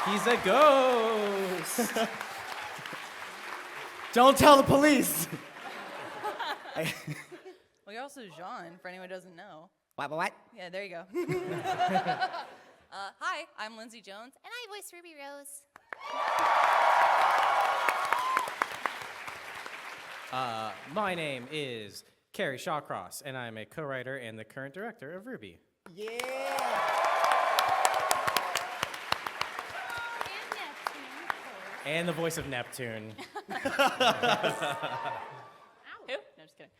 He's a ghost. Don't tell the police. Well, you're also Jean, for anyone who doesn't know. What? Yeah, there you go. Hi, I'm Lindsay Jones, and I voice Ruby Rose. My name is Carrie Shawcross, and I'm a co-writer and the current director of RWBY. Yeah. And the voice of Neptune. Who? No, just kidding.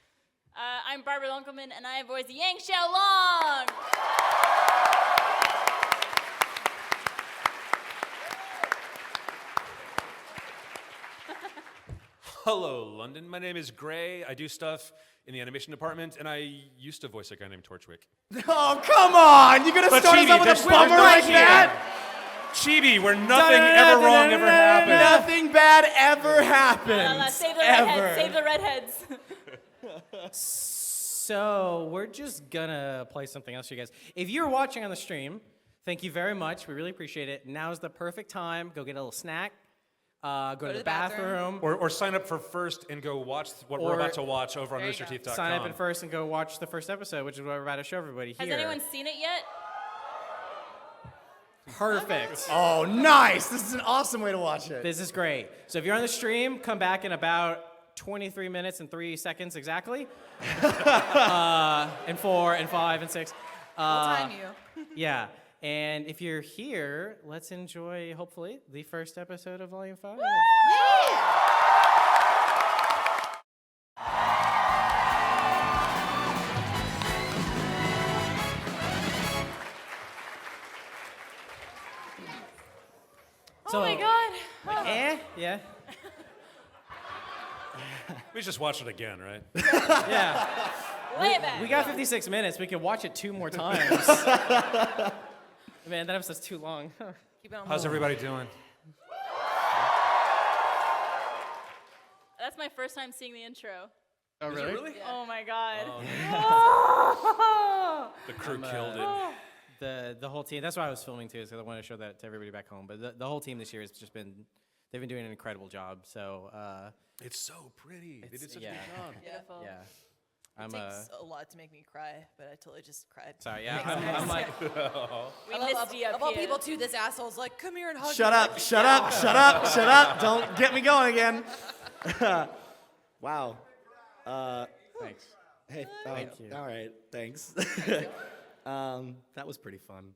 I'm Barbara Lunkelman, and I voice Yang Xiaolong. Hello, London. My name is Gray. I do stuff in the animation department, and I used to voice a guy named Torchwick. Oh, come on! You gonna But start us Chibi, off with there's a bummer like here. that? Chibi, where nothing ever wrong ever happened. Nothing bad ever happens. Save the ever. redheads. Save the redheads. So we're just gonna play something else for you guys. If you're watching on the stream, thank you very much. We really appreciate it. Now's the perfect time. Go get a little snack. Go to the bathroom. Or sign up for First and go watch what we're about to watch over on There you go. roosterteeth.com. Sign up at First and go watch the first episode, which is what we're about to show everybody here. Has anyone seen it yet? Perfect. Oh, nice! This is an awesome way to watch it. This is great. So if you're on the stream, come back in about 23 minutes and 3 seconds exactly. And 4 and 5 and 6. We'll time you. Yeah. And if you're here, let's enjoy, hopefully, the first episode of Volume 5. Oh my God. Yeah. We just watch it again, right? Yeah. Lay it back. We got 56 minutes. We can watch it 2 more times. Man, that episode's too long. Keep it on How's hold. everybody doing? That's my first time seeing the intro. Oh, Is it really? Oh my God. The crew killed it. The whole team, that's why I was filming too, because I wanted to show that to everybody back home. But the whole team this year has just been, they've been doing an incredible job. So, It's so pretty. They did such yeah. a good job. Beautiful. yeah. It I'm takes a lot to make me cry, but I totally just cried. sorry, yeah. I'm like, We I missed love, you up of all here. people too, this asshole's like, come here and hug Shut me. up! Shut up! Shut up! Shut up! Don't get me going again. Wow. thanks. Hey. Thank you. All right. Thanks. That was pretty fun.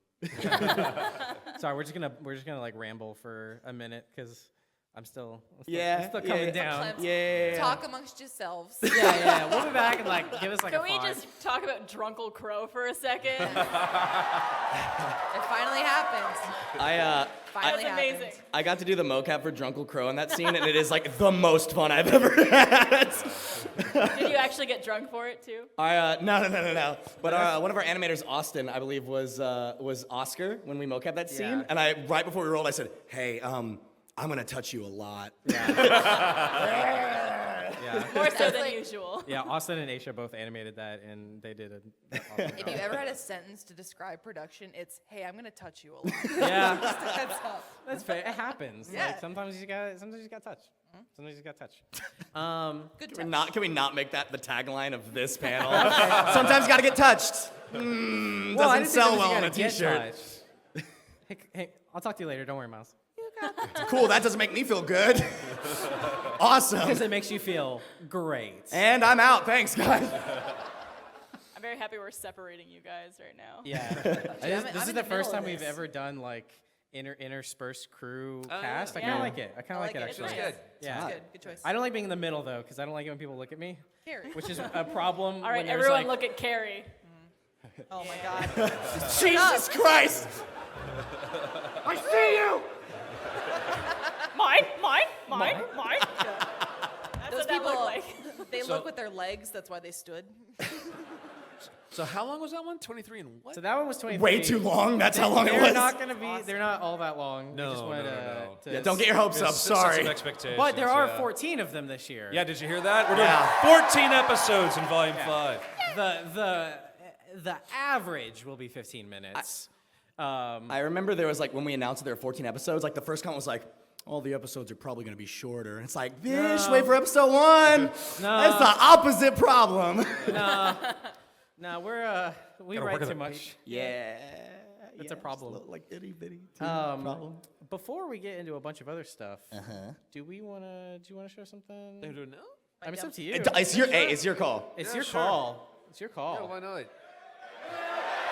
Sorry, we're just gonna like ramble for a minute, because I'm still Yeah. coming down. Let's Yeah. Talk amongst yourselves. Yeah. We'll be back and like give us like Can a we 5. just talk about Drunkle Crow for a second? It finally happened. That's Finally happened. amazing. I got to do the mocap for Drunkle Crow in that scene, and it is like the most fun I've ever had. Did you actually get drunk for it too? No. But one of our animators, Austin, I believe, was Oscar when we mocap that scene. Yeah. And right before we rolled, I said, "Hey, I'm gonna touch you a lot." Yeah. More so than usual. Yeah, Austin and Aisha both animated that, and they did an awesome If job. you ever had a sentence to describe production, it's, hey, I'm going to touch you a lot. Yeah, That's up. that's fair. It happens. Yeah. Like, sometimes you got touch. Sometimes you got touch. Good Can touch. we not make that the tagline of this panel? Sometimes you gotta get touched. Doesn't sell well on a t-shirt. Hey, I'll talk to you later. Don't worry, Miles. Cool, that doesn't make me feel good. Awesome. Because it makes you feel great. And I'm out. Thanks, guys. I'm very happy we're separating you guys right now. Yeah. I'm This is in the the first middle time of we've this. ever done like interspersed crew Oh, cast. yeah. I kind of Yeah. like it. I kind of like it It's actually. nice. Yeah. It's good. Good choice. I don't like being in the middle though, because I don't like it when people look at me, Carrie. which is a problem. All right, when there's, everyone like, look at Carrie. Oh, my God. Jesus Christ. I see you. Mine. That's Those what that people, looked like. they look with their legs. That's why they stood. So how long was that one? 23 and what? So that one was 23. Way too long. That's how long it They're was. not gonna be. They're not all that long. No, we just wanted, no. to Yeah, don't get your hopes up. Set some Sorry. expectations, But there are yeah. 14 of them this year. Yeah, did you hear that? We're Yeah. doing 14 episodes in Volume 5. The average will be 15 minutes. I remember there was like when we announced there were 14 episodes, like the first comment was like, all the episodes are probably going to be shorter. It's like, bitch, wait for episode 1. No. That's the opposite problem. No, we Gotta write work on too it. much. Yeah. It's a problem. Like itty bitty problem. Before we get into a bunch of other stuff, do you want to share something? I don't know. I mean, it's up to you. It's your it's your call. It's Yeah, your sure. call. It's your call. Yeah, why not?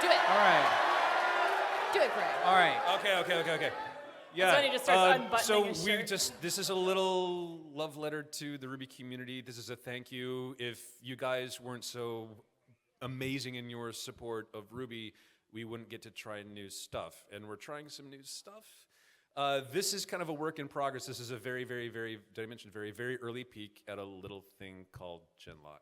Do it. All right. Do it, Greg. All right. Okay. Yeah. when he just starts unbuttoning so his we shirt. this is a little love letter to the RWBY community. This is a thank you. If you guys weren't so amazing in your support of RWBY, we wouldn't get to try new stuff. And we're trying some new stuff. This is kind of a work in progress. This is a very, very, very, did I mention very, very early peek at a little thing called Genlock.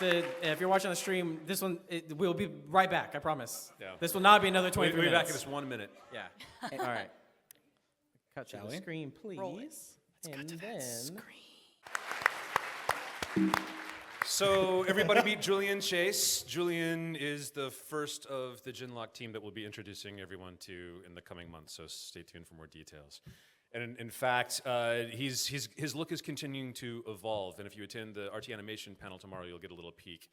If you're watching the stream, this one we'll be right back. I promise. Yeah. This will not be another 23 We'll be back minutes. in just 1 minute. Yeah. All right. Cut to Shall the we? screen, please. Roll it. And then. So everybody meet Julian Chase. Julian is the first of the Genlock team that we'll be introducing everyone to in the coming months, so stay tuned for more details. And in fact, his look is continuing to evolve, and if you attend the RT Animation panel tomorrow, you'll get a little peek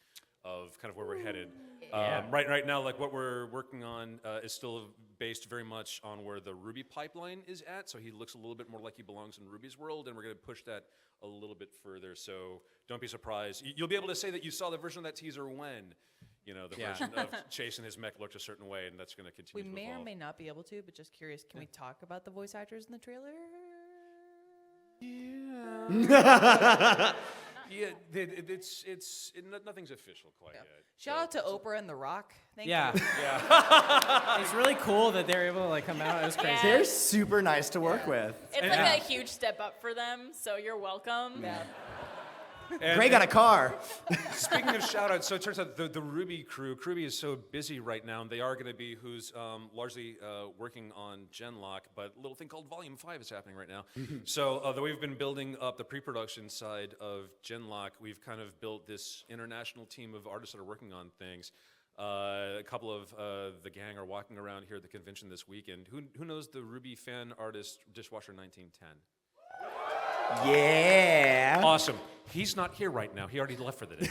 of kind of where we're headed. Yeah. Right now, like what we're working on is still based very much on where the RWBY pipeline is at, so he looks a little bit more like he belongs in RWBY's world, and we're going to push that a little bit further, so don't be surprised. You'll be able to say that you saw the version of that teaser when, the version of Chase and his mech looked a certain way, and that's going to We continue to may or evolve. may not be able to, but just curious, can we talk about the voice actors in the trailer? Yeah, nothing's official quite yet. Shout out to Oprah and The Rock. Thank Yeah. you. It's really cool that they're able to come out. It was crazy. Yeah. They're super nice to work with. It's like a huge step up for them, so you're welcome. Yeah. And- Gray got a car. Speaking of shout-outs, so it turns out the RWBY crew, CRWBY is so busy right now, and they are going to be who's largely working on Genlock, but a little thing called Volume 5 is happening right now. So though we've been building up the pre-production side of Genlock, we've kind of built this international team of artists that are working on things. A couple of the gang are walking around here at the convention this weekend. Who knows the RWBY fan artist Dishwasher 1910? Yeah. Awesome. He's not here right now. He already left for the day.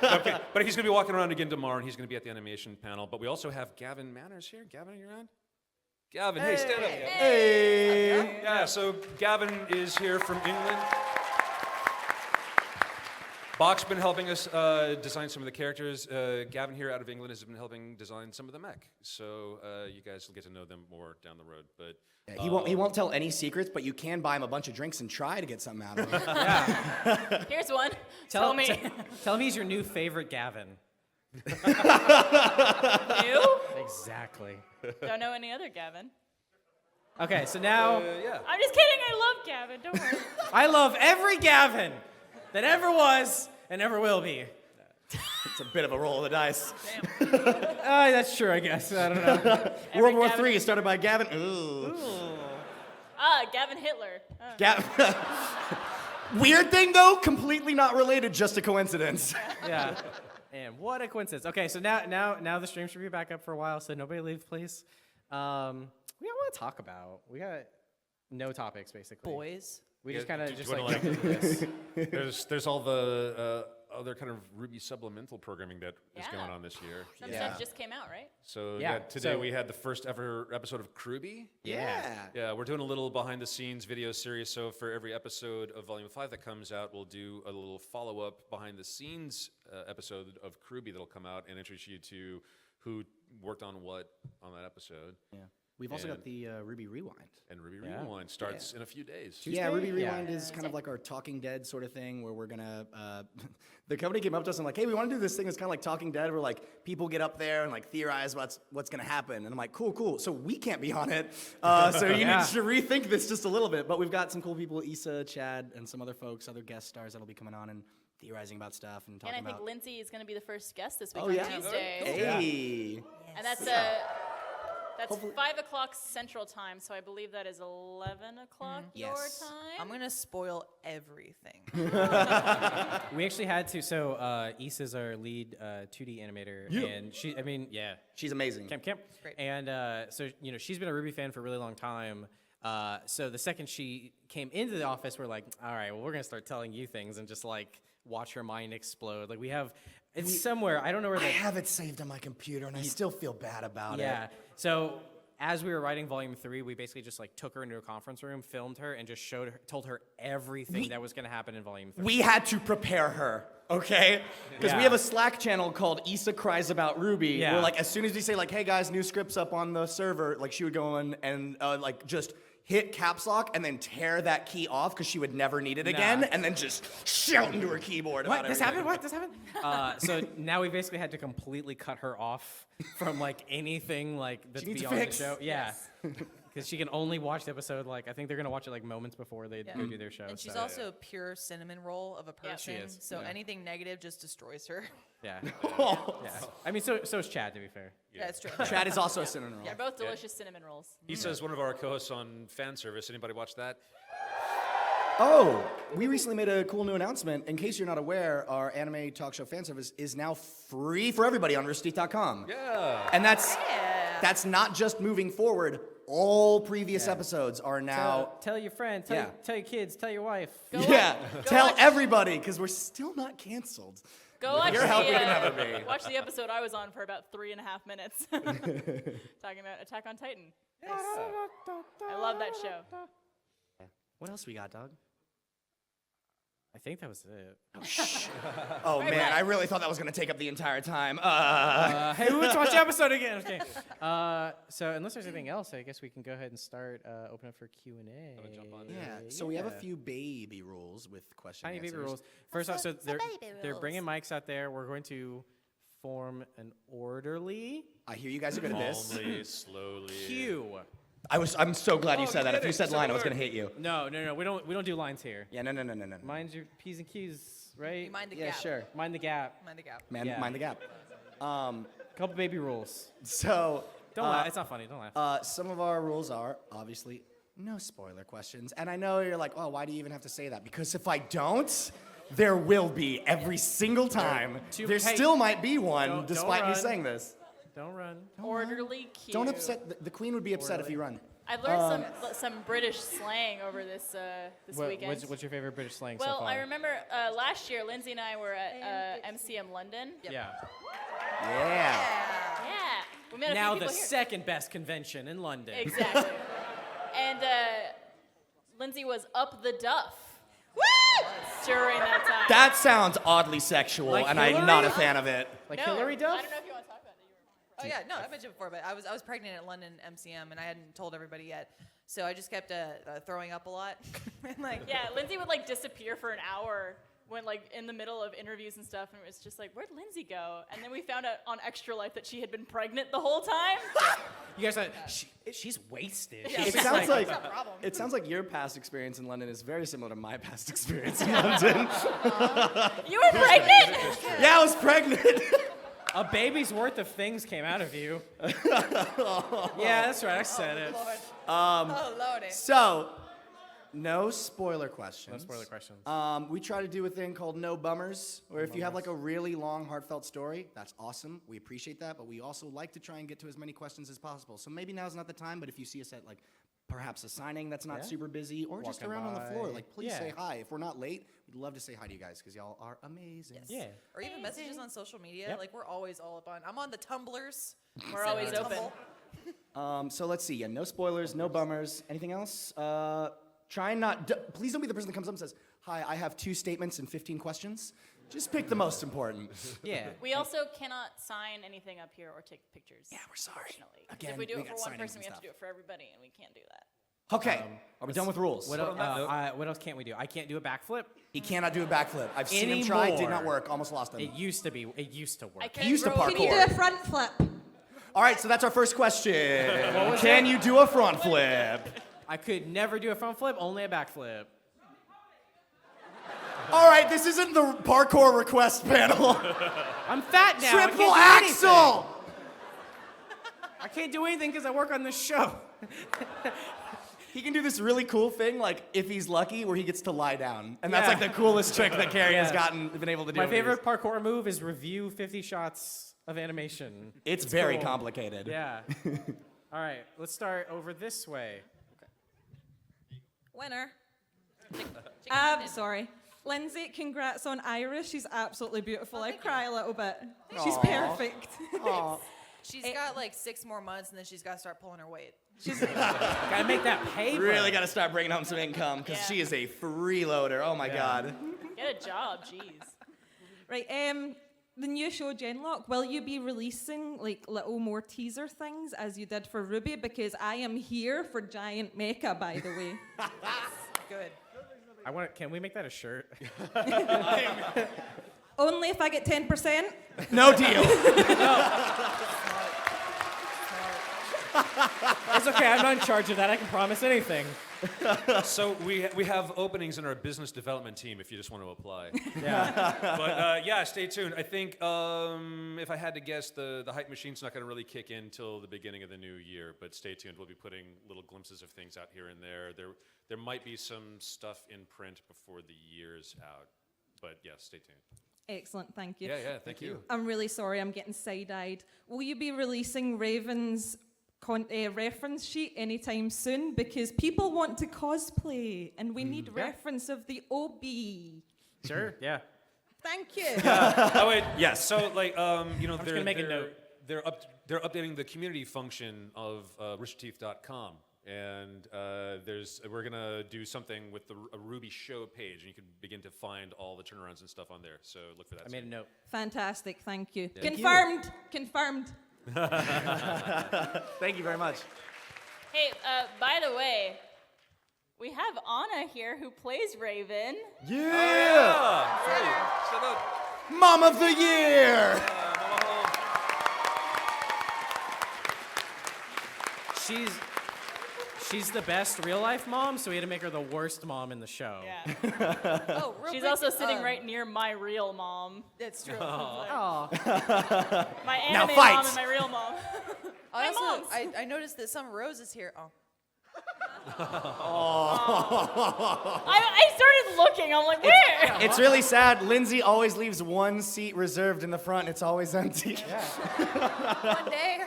Okay, but he's going to be walking around again tomorrow, and he's going to be at the animation panel. But we also have Gavin Manners here. Gavin, are you around? Gavin, hey, stand up. Gavin. Hey. Yeah, so Gavin is here from England. Bach's been helping us design some of the characters. Gavin here out of England has been helping design some of the mech. So you guys will get to know them more down the road. But He won't tell any secrets, but you can buy him a bunch of drinks and try to get something out of him. Here's one. Tell me. Tell me he's your new favorite Gavin. New? Exactly. Don't know any other Gavin. Okay, so now yeah. I'm just kidding. I love Gavin. Don't worry. I love every Gavin that ever was and ever will be. It's a bit of a roll of the dice. That's true, I guess. I don't know. World War Gavin- III started by Gavin. Ooh. Gavin Hitler. Weird thing though, completely not related, just a coincidence. Yeah. And what a coincidence. Okay, so now the stream should be back up for a while, so nobody leave, please. We got what to talk about. We got no topics, basically. Boys. We just Yeah, kind of do just you wanna, like jump into this. There's all the other kind of RWBY supplemental programming that is Yeah. going on this year. Some Yeah. stuff just came out, right? So Yeah, today so- we had the first ever episode of CRWBY. Yeah. Yeah, we're doing a little behind the scenes video series. So for every episode of Volume 5 that comes out, we'll do a little follow up behind the scenes episode of CRWBY that'll come out and introduce you to who worked on what on that episode. Yeah. We've also got And- the RWBY Rewind. And RWBY Yeah. Rewind starts in a few days. Yeah, RWBY Yeah. Rewind is kind of like our Talking Dead sort of thing where we're gonna. The company came up to us and like, hey, we want to do this thing that's kind of like Talking Dead, where like people get up there and like theorize what's gonna happen, and I'm like, cool. So we can't be on it, so you Yeah. need to rethink this just a little bit. But we've got some cool people, Issa, Chad, and some other folks, other guest stars that'll be coming on and theorizing about stuff and talking And I think about. Lindsay is going to be the first guest this week Oh on yeah. Tuesday. Hey. And that's That's 5 o'clock Central Time, so I believe that is 11 o'clock your Yes. time. I'm gonna spoil everything. We actually had to. So Issa's our lead 2D animator, and She's amazing. Camp. Great. And so she's been a RWBY fan for a really long time. So the second she came into the office, we're like, all right, well, we're gonna start telling you things and just like watch her mind explode. Like we have, it's somewhere, I don't know where. I have it saved on my computer, and I still feel bad about it. Yeah. So as we were writing Volume 3, we basically just like took her into a conference room, filmed her, and just told her everything that was gonna happen in Volume 3. We had to prepare her, okay? Because we Yeah. have a Slack channel called Issa Cries About RWBY. Yeah. Where like as soon as we say like, hey guys, new scripts up on the server, like she would go in and like just hit caps lock and then tear that key off because she would never need it again, and then just shout into her keyboard about What? This everything. happened? What? This happened? So now we basically had to completely cut her off from like anything like that's She needs a beyond the fix. show. Yeah. Because she can only watch the episode, like, I think they're going to watch it like moments before they go do their show. And she's so, also a pure cinnamon roll of a Yeah. person. She is, So yeah. anything negative just destroys her. yeah. Yeah. I mean, so is Chad, to be fair. Yeah, it's true. Chad is also a cinnamon roll. They're both delicious cinnamon rolls. Issa's one of our co-hosts on fan service. Anybody watch that? Oh, we recently made a cool new announcement. In case you're not aware, our anime talk show fan service is now free for everybody on roosterteeth.com. Yeah. And that's not just moving forward. All previous episodes are now. Tell your friends, tell your kids, tell your wife. Tell watch- everybody, because we're still not canceled. Go watch Your help, we can never be. watch the episode I was on for about 3.5 minutes. Talking about Attack on Titan. I love that show. What else we got, dog? I think that was it. Oh man, right. I really thought that was gonna take up the entire time. Hey, let's watch the episode again. Okay. So unless there's anything else, I guess we can go ahead and start open up for Q&A. Yeah. So we have a few baby rules with question Tiny answers. baby rules. First off, so they're bringing mics out there. We're going to form an orderly I hear you guys are good at this. Calmly, slowly. Oh, queue. I'm so glad you said that. If you kidding. said So line, I was hard. gonna hit you. No, we don't do lines here. Yeah, no. Mine's your P's and Q's, right? You mind the Yeah, gap. sure. Mind the gap. Mind the gap. Man, Yeah. mind the gap. Couple baby rules. So Don't laugh. It's not funny. Don't laugh. some of our rules are obviously no spoiler questions. And I know you're like, oh, why do you even have to say that? Because if I don't, there will be every single time. There hey, still might be one, don't despite me run. saying this. Don't run. Orderly queue. Don't upset. The queen would be upset if you run. I've learned some British slang over this weekend. What's your favorite British slang well, so far? I remember last year, Lindsay and I were at MCM London. Yep. Yeah. Yeah. Yeah, we met a Now few the people here. second best convention in London. Exactly. And Lindsay was up the duff. Woo! During that time. That sounds oddly sexual, Like and I'm not a Hillary? fan of it. Like No, Hillary Duff? I don't know if you want to talk about it. Oh yeah, no, I mentioned before, but I was pregnant at London MCM and I hadn't told everybody yet, so I just kept throwing up a lot. And like, Yeah, Lindsay would like disappear for an hour when like in the middle of interviews and stuff, and it was just like, where'd Lindsay go? And then we found out on Extra Life that she had been pregnant the whole time. You guys are, she's wasted. Yeah. It She's sounds like That's a problem. it sounds like your past experience in London is very similar to my past experience in London. You were pregnant? Yeah, I was pregnant. a baby's worth of things came out of you. Yeah, that's right. I said it. oh lordy. So, no spoiler questions. No spoiler questions. We try to do a thing called no bummers, where if you have like a really long, heartfelt story, that's awesome. We appreciate that, but we also like to try and get to as many questions as possible. So maybe now's not the time, but if you see us at like perhaps a signing that's not Yeah. super busy, or just Walking around on the floor, by. like please Yeah. say hi. If we're not late, we'd love to say hi to you guys because y'all are amazing. Yeah. Or even messages on social media. Yep. Like we're always all up on. I'm on the Tumblrs. We're Send always me a open. tumble. So let's see. Yeah, no spoilers, no bummers. Anything else? Try and not. Please don't be the person that comes up and says, "Hi, I have 2 statements and 15 questions." Just pick the most important. Yeah. We also cannot sign anything up here or take pictures. Yeah, we're sorry. Unfortunately. 'Cause Again, if we do we it got for one signings person, and we have to stuff. do it for everybody, and we can't do that. Okay, are we done with rules? What else can't we do? I can't do a backflip. He cannot do a backflip. I've seen him try. Did not Anymore. work. Almost lost him. It used to be. It used to work. I He can't used to roll- parkour. Can you do a front flip? All right, so that's our first question. Can you do a front flip? I could never do a front flip, only a backflip. All right, this isn't the parkour request panel. I'm fat now. I can't Triple do anything. axel. I can't do anything because I work on this show. He can do this really cool thing, like if he's lucky, where he gets to lie down, and that's Yeah. like the coolest trick that Carrie has Yeah. been able to do. My over the years. favorite parkour move is review 50 shots of animation. It's very cool. complicated. Yeah. All right, let's start over this way. Winner. Sorry. Lindsay, congrats on Iris. She's absolutely beautiful. I thank cry a little bit. She's Aw. perfect. Aw. She's got like 6 more months, and then she's got to start pulling her weight. Gotta make that pay. Really got to start bringing home some income because Yeah. she is a freeloader. Oh my God. Get a job, jeez. Right, the new show, Genlock, will you be releasing like little more teaser things as you did for RWBY? Because I am here for giant mecha, by the way. Good. Can we make that a shirt? Only if I get 10%. No deal. It's okay. I'm not in charge of that. I can promise anything. So we have openings in our business development team if you just want to apply. Yeah. But yeah, stay tuned. I think if I had to guess, the hype machine's not going to really kick in till the beginning of the new year. But stay tuned. We'll be putting little glimpses of things out here and there. There might be some stuff in print before the year's out. But yeah, stay tuned. Excellent, thank you. Yeah, thank you. I'm really sorry, I'm getting side-eyed. Will you be releasing Raven's reference sheet anytime soon? Because people want to cosplay, and we need reference of the OB. Sure. Yeah. Thank you. Oh wait, yes. So like just gonna make a note. They're updating the community function of roosterteeth.com. And we're gonna do something with a RWBY show page, and you can begin to find all the turnarounds and stuff on there. So look for that. I made a note. Fantastic, thank you. Thank you. Confirmed. Thank you very much. Hey, by the way, we have Anna here who plays Raven. Yeah. Hey, shut up. Mom of the year. She's the best real life mom, so we had to make her the worst mom in the show. Yeah. Oh, real She's quick, also sitting right near my real mom. That's true. Oh. My Now anime fight. mom and my real mom. I also, moms. I noticed that some roses here. Oh. I started looking. I'm like, where? It's really sad. Lindsay always leaves one seat reserved in the front. It's always empty. One day.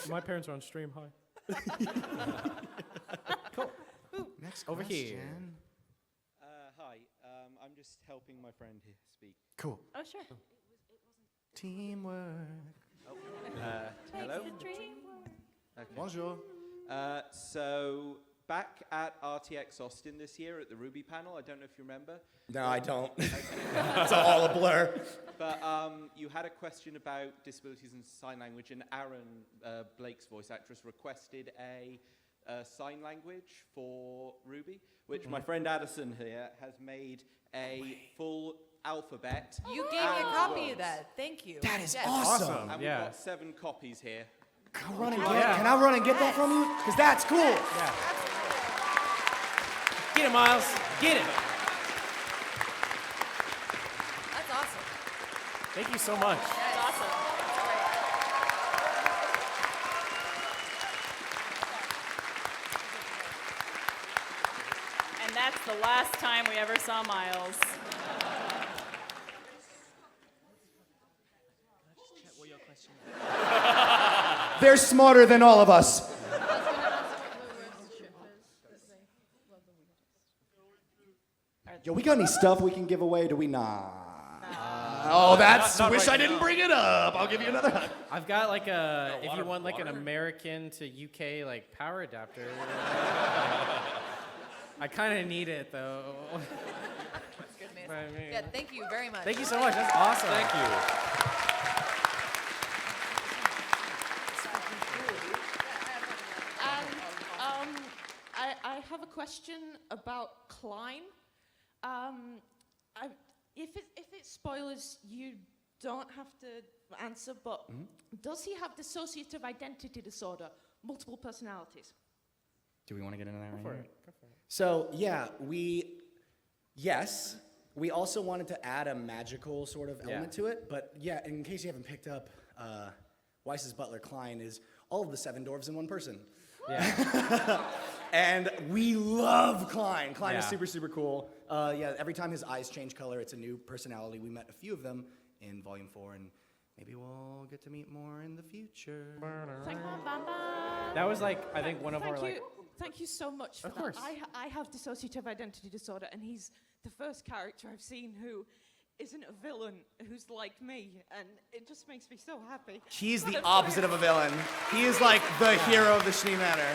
My parents are on stream. Hi. Next Over question. here. Hi, I'm just helping my friend here speak. Cool. Oh, sure. Teamwork. Hello? Bonjour. So, back at RTX Austin this year at the RWBY panel, I don't know if you remember, No, I don't. It's all a blur. but you had a question about disabilities and sign language, and Aaron, Blake's voice actress, requested a sign language for RWBY, which my friend Addison here has made a full alphabet. You gave me a copy of that. Thank you. That is Yes. awesome. And we've Yeah. got 7 copies here. Can I run and get that from you? Because that's cool. Yeah. Get it, Miles. Get it. That's awesome. Thank you so much. That's awesome. And that's the last time we ever saw Miles. They're smarter than all of us. Yo, we got any stuff we can give away? Do we not? Oh, that's. Not wish right I didn't now. bring it up. I'll give you another hug. I've got like a, if you water- want like an water? American to UK like power adapter. I kind of need it though. That's good, man. I mean- Yeah, thank you very much. Thank you so much. That's awesome. Thank you. And I have a question about Klein. If it's spoilers, you don't have to answer, but does he have dissociative identity disorder, multiple personalities? Do we want to get into that right For here? it. Go for it. So, yeah, yes. We also wanted to add a magical sort of element to it. But, yeah, in case you haven't picked up, Weiss's butler, Klein, is all of the 7 dwarves in one person. Yeah. And we love Klein. Klein is Yeah. super, super cool. Every time his eyes change color, it's a new personality. We met a few of them in Volume 4, and maybe we'll get to meet more in the future. That was like, I think one of our like. Thank you so much for Of that. course. I have dissociative identity disorder, and he's the first character I've seen who isn't a villain, who's like me, and it just makes me so happy. He's the opposite of a villain. He is like the hero of the Schnee Manor.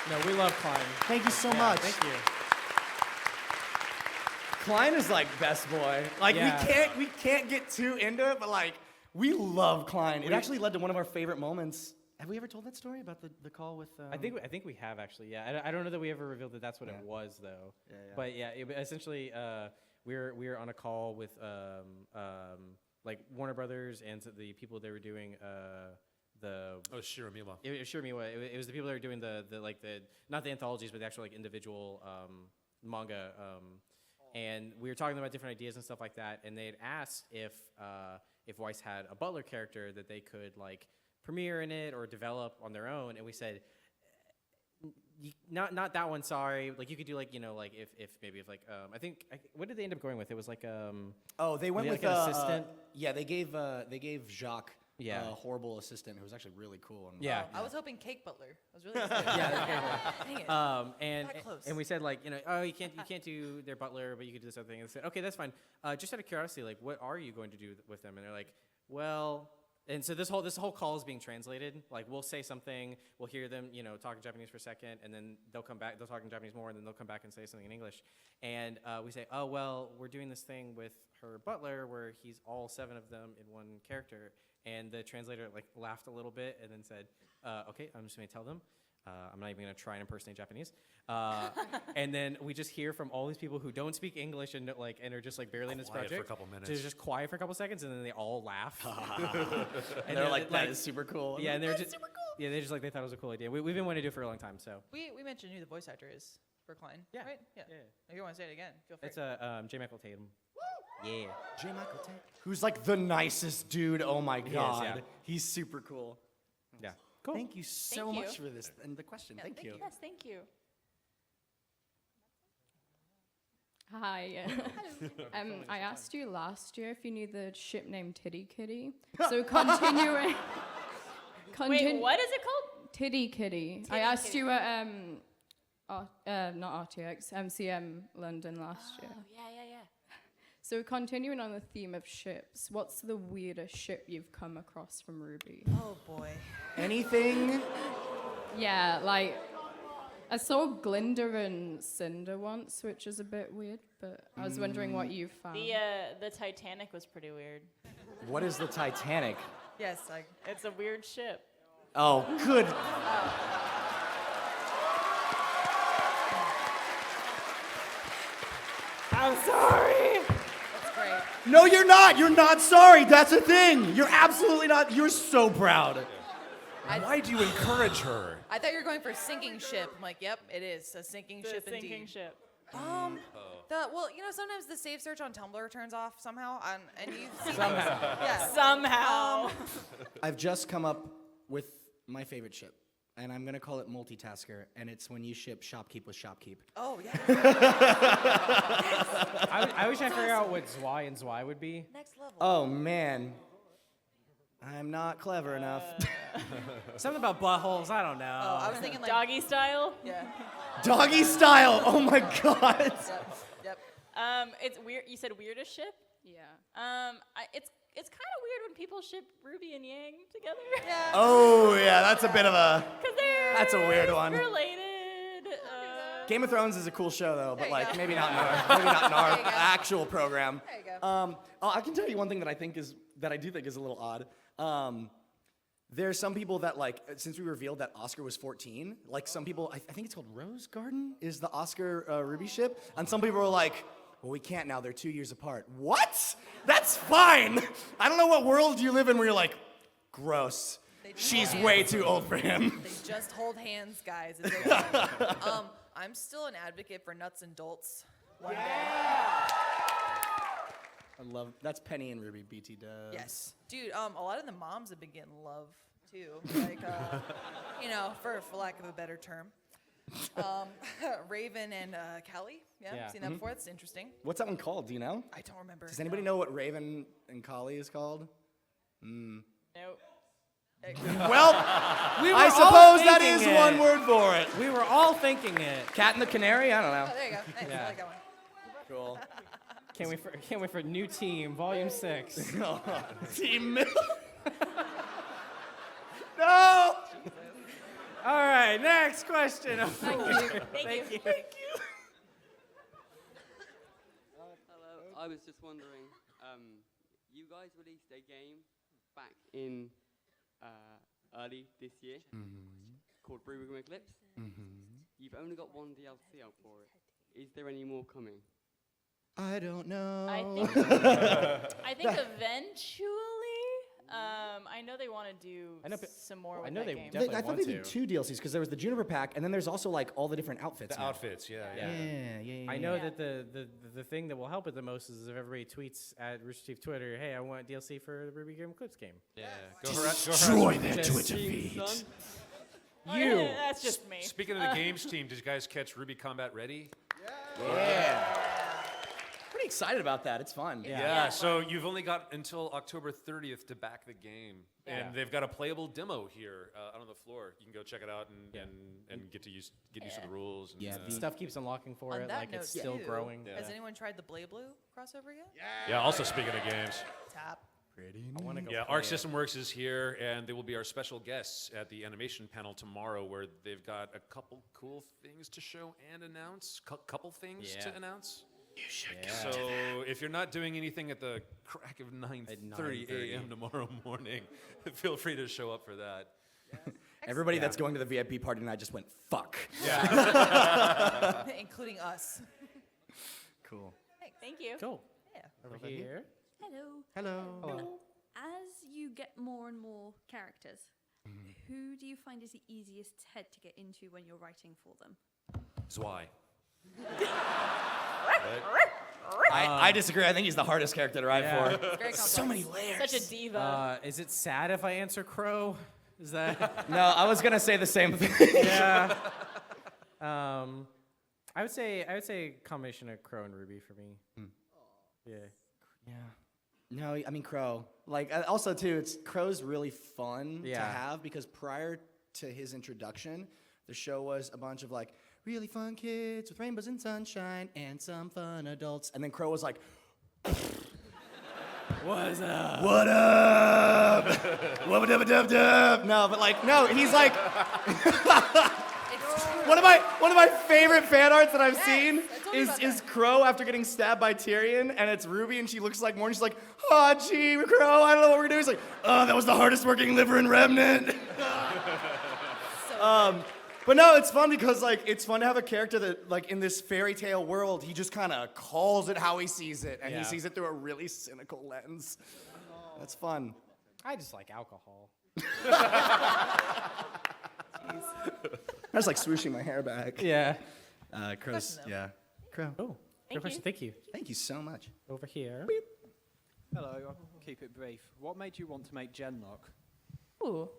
No, we love Klein. Thank you so Yeah, much. Thank you. Klein is like best boy. Like Yeah. we can't get too into it, but like we love Klein. It actually led to one of our favorite moments. Have we ever told that story about the call with? I think we have actually. Yeah, I don't know that we ever revealed that that's what it was though. Yeah. But yeah, essentially, we were on a call with like Warner Brothers and the people they were doing the. Oh, Shirow Miwa. It was Shirow Miwa. It was the people that were doing the not the anthologies, but the actual like individual manga. And we were talking about different ideas and stuff like that. And they had asked if Weiss had a butler character that they could like premiere in it or develop on their own. And we said, not that one. Sorry. Like you could do like like if I think what did they end up going with? It was like they went like with an assistant. they gave Jacques Yeah. a horrible assistant who was actually really cool. And, Yeah. I was hoping Cake Butler. I was really excited. Dang it. That close. And we said like oh you can't do their butler, but you could do this other thing. And they said okay, that's fine. Just out of curiosity, like what are you going to do with them? And they're like, well. And so this whole call is being translated. Like we'll say something, we'll hear them, talk in Japanese for a second, and then they'll come back. They'll talk in Japanese more, and then they'll come back and say something in English. And we say, oh well, we're doing this thing with her butler where he's all 7 of them in one character. And the translator like laughed a little bit and then said, okay, I'm just gonna tell them. I'm not even gonna try and impersonate Japanese. And then we just hear from all these people who don't speak English and are just like barely in this Quiet for project. a couple minutes. They're just quiet for a couple seconds and then they all laugh. and they're like, that is super cool. Yeah, and they're just super cool. Yeah, they just like they thought it was a cool idea. We've been wanting to do it for a long time, so. We mentioned who the voice actor is for Klein. Yeah. Right? Yeah. Yeah. If you want to say it again, feel free. It's J. Michael Tatum. Yeah. J. Michael Tate, who's like the nicest dude. Oh my god, yeah. he's super cool. Yeah. Cool. Thank you so Thank you. much for this and the question. Thank you. Yes, thank you. Hi. I asked you last year if you knew the ship named Titty Kitty. So continuing. Wait, what is it called? Titty Kitty. I asked you at not RTX, MCM London last year. Yeah. So continuing on the theme of ships, what's the weirdest ship you've come across from RWBY? Oh boy. Anything? Yeah, like I saw Glinda and Cinder once, which is a bit weird, but I was wondering what you found. The Titanic was pretty weird. What is the Titanic? Yes, like It's a weird ship. Oh, good. I'm sorry. that's great. No, you're not. You're not sorry. That's a thing. You're absolutely not. You're so proud. Why do you encourage her? I thought you were going for sinking ship. I'm like, yep, it is a sinking The ship sinking indeed. ship. Sometimes the save search on Tumblr turns off somehow, and you see Somehow. yeah. Somehow. I've just come up with my favorite ship, and I'm gonna call it multitasker, and it's when you ship shopkeep with shopkeep. Oh yeah. I was trying to figure out what Zwei and Zwei would be. Next level. Oh man, I'm not clever enough. Something about buttholes. I don't know. Oh, I was thinking like Doggy style. Yeah. Doggy style. Oh my god. Yep. It's weird. You said weirdest ship. Yeah. It's kind of weird when people ship RWBY and Yang together. Yeah. Oh yeah, that's a bit of a. 'Cause they're That's a weird one. related. Game of Thrones is a cool show though, There but you like go. maybe not in our There you go. actual program. There you go. I can tell you one thing that I do think is a little odd. There's some people that like, since we revealed that Oscar was 14, like some people, I think it's called Rose Garden, is the Oscar RWBY ship, and some people are like, well, we can't now, they're 2 years apart. What? That's fine. I don't know what world you live in where you're like, gross. She's way too old for him. They just hold hands, guys. It's okay. I'm still an advocate for nuts and dolts. One day. I love, that's Penny and Ruby, BT does. Yes. Dude, a lot of the moms have been getting love too. Like, for lack of a better term. Raven and Kelly. Yeah, seen that before. It's interesting. What's that one called? Do you know? I don't remember. Does anybody know what Raven and Kali is called? Nope. Well, I suppose that is one word for it. We were all thinking it. Cat and the Canary? I don't know. Oh, there you go. Nice. Yeah. I like that one. Cool. Can't wait for new team, volume 6. Team Mill. No! All right, next question. Thank you. Hello. I was just wondering, you guys released a game back in early this year called RWBY Eclipse. You've only got one DLC out for it. Is there any more coming? I don't know. I think eventually. I know they want to do some more with that game. I thought they did 2 DLCs because there was the Juniper pack and then there's also like all the different outfits. The outfits, yeah. I know that the thing that will help it the most is if everybody tweets at Rooster Teeth Twitter, hey, I want DLC for the RWBY Eclipse game. Yeah. Destroy their Twitter feed. You. That's just me. Speaking of the games team, did you guys catch RWBY Combat Ready? Yeah. Pretty excited about that. It's fun. Yeah, so you've only got until October 30th to back the game. And they've got a playable demo here out on the floor. You can go check it out and get used to the rules. And, Stuff keeps unlocking for On it, that like it's note, still too, growing. Has anyone tried the Blade Blue crossover yet? Yeah, also speaking of games. Tap. I want to go. Yeah, Arc System Works is here, and they will be our special guests at the animation panel tomorrow, where they've got a couple cool things to show and announce. Couple things to announce. You should go. So if you're not doing anything at the crack of 9:30 a.m. tomorrow morning, feel free to show up for that. Everybody that's going to the VIP party tonight just went, fuck. Yeah. Including us. Cool. Thank you. Cool. Yeah. Over here. Hello. Hello. As you get more and more characters, who do you find is the easiest head to get into when you're writing for them? Zwei. I disagree. I think he's the hardest character to write for. It's very So many layers. Such a diva. Is it sad if I answer Crow? Is that? No, I was gonna say the same thing. Yeah. I would say combination of Crow and RWBY for me. Yeah. Yeah. No, I mean Crow. Like also too, Crow's really fun to have because prior to his introduction, the show was a bunch of like really fun kids with rainbows and sunshine and some fun adults, and then Crow was like, What's up? "What up? What up? No, but like no, he's like. One of my favorite fan arts that I've seen is Crow after getting stabbed by Tyrion, and it's Ruby, and she looks like more, and she's like, "Oh, gee, Crow, I don't know what we're doing." He's like, "Oh, that was the hardest working liver in Remnant." But no, it's fun because like it's fun to have a character that like in this fairy tale world, he just kind of calls it how he sees it, and he sees it through a really cynical lens. That's fun. I just like alcohol. I was like swooshing my hair back. Yeah. Crow's, yeah. Crow. Oh, good question. Thank you. Thank you so much. Over here. Hello, I'll keep it brief. What made you want to make Genlock? Ooh.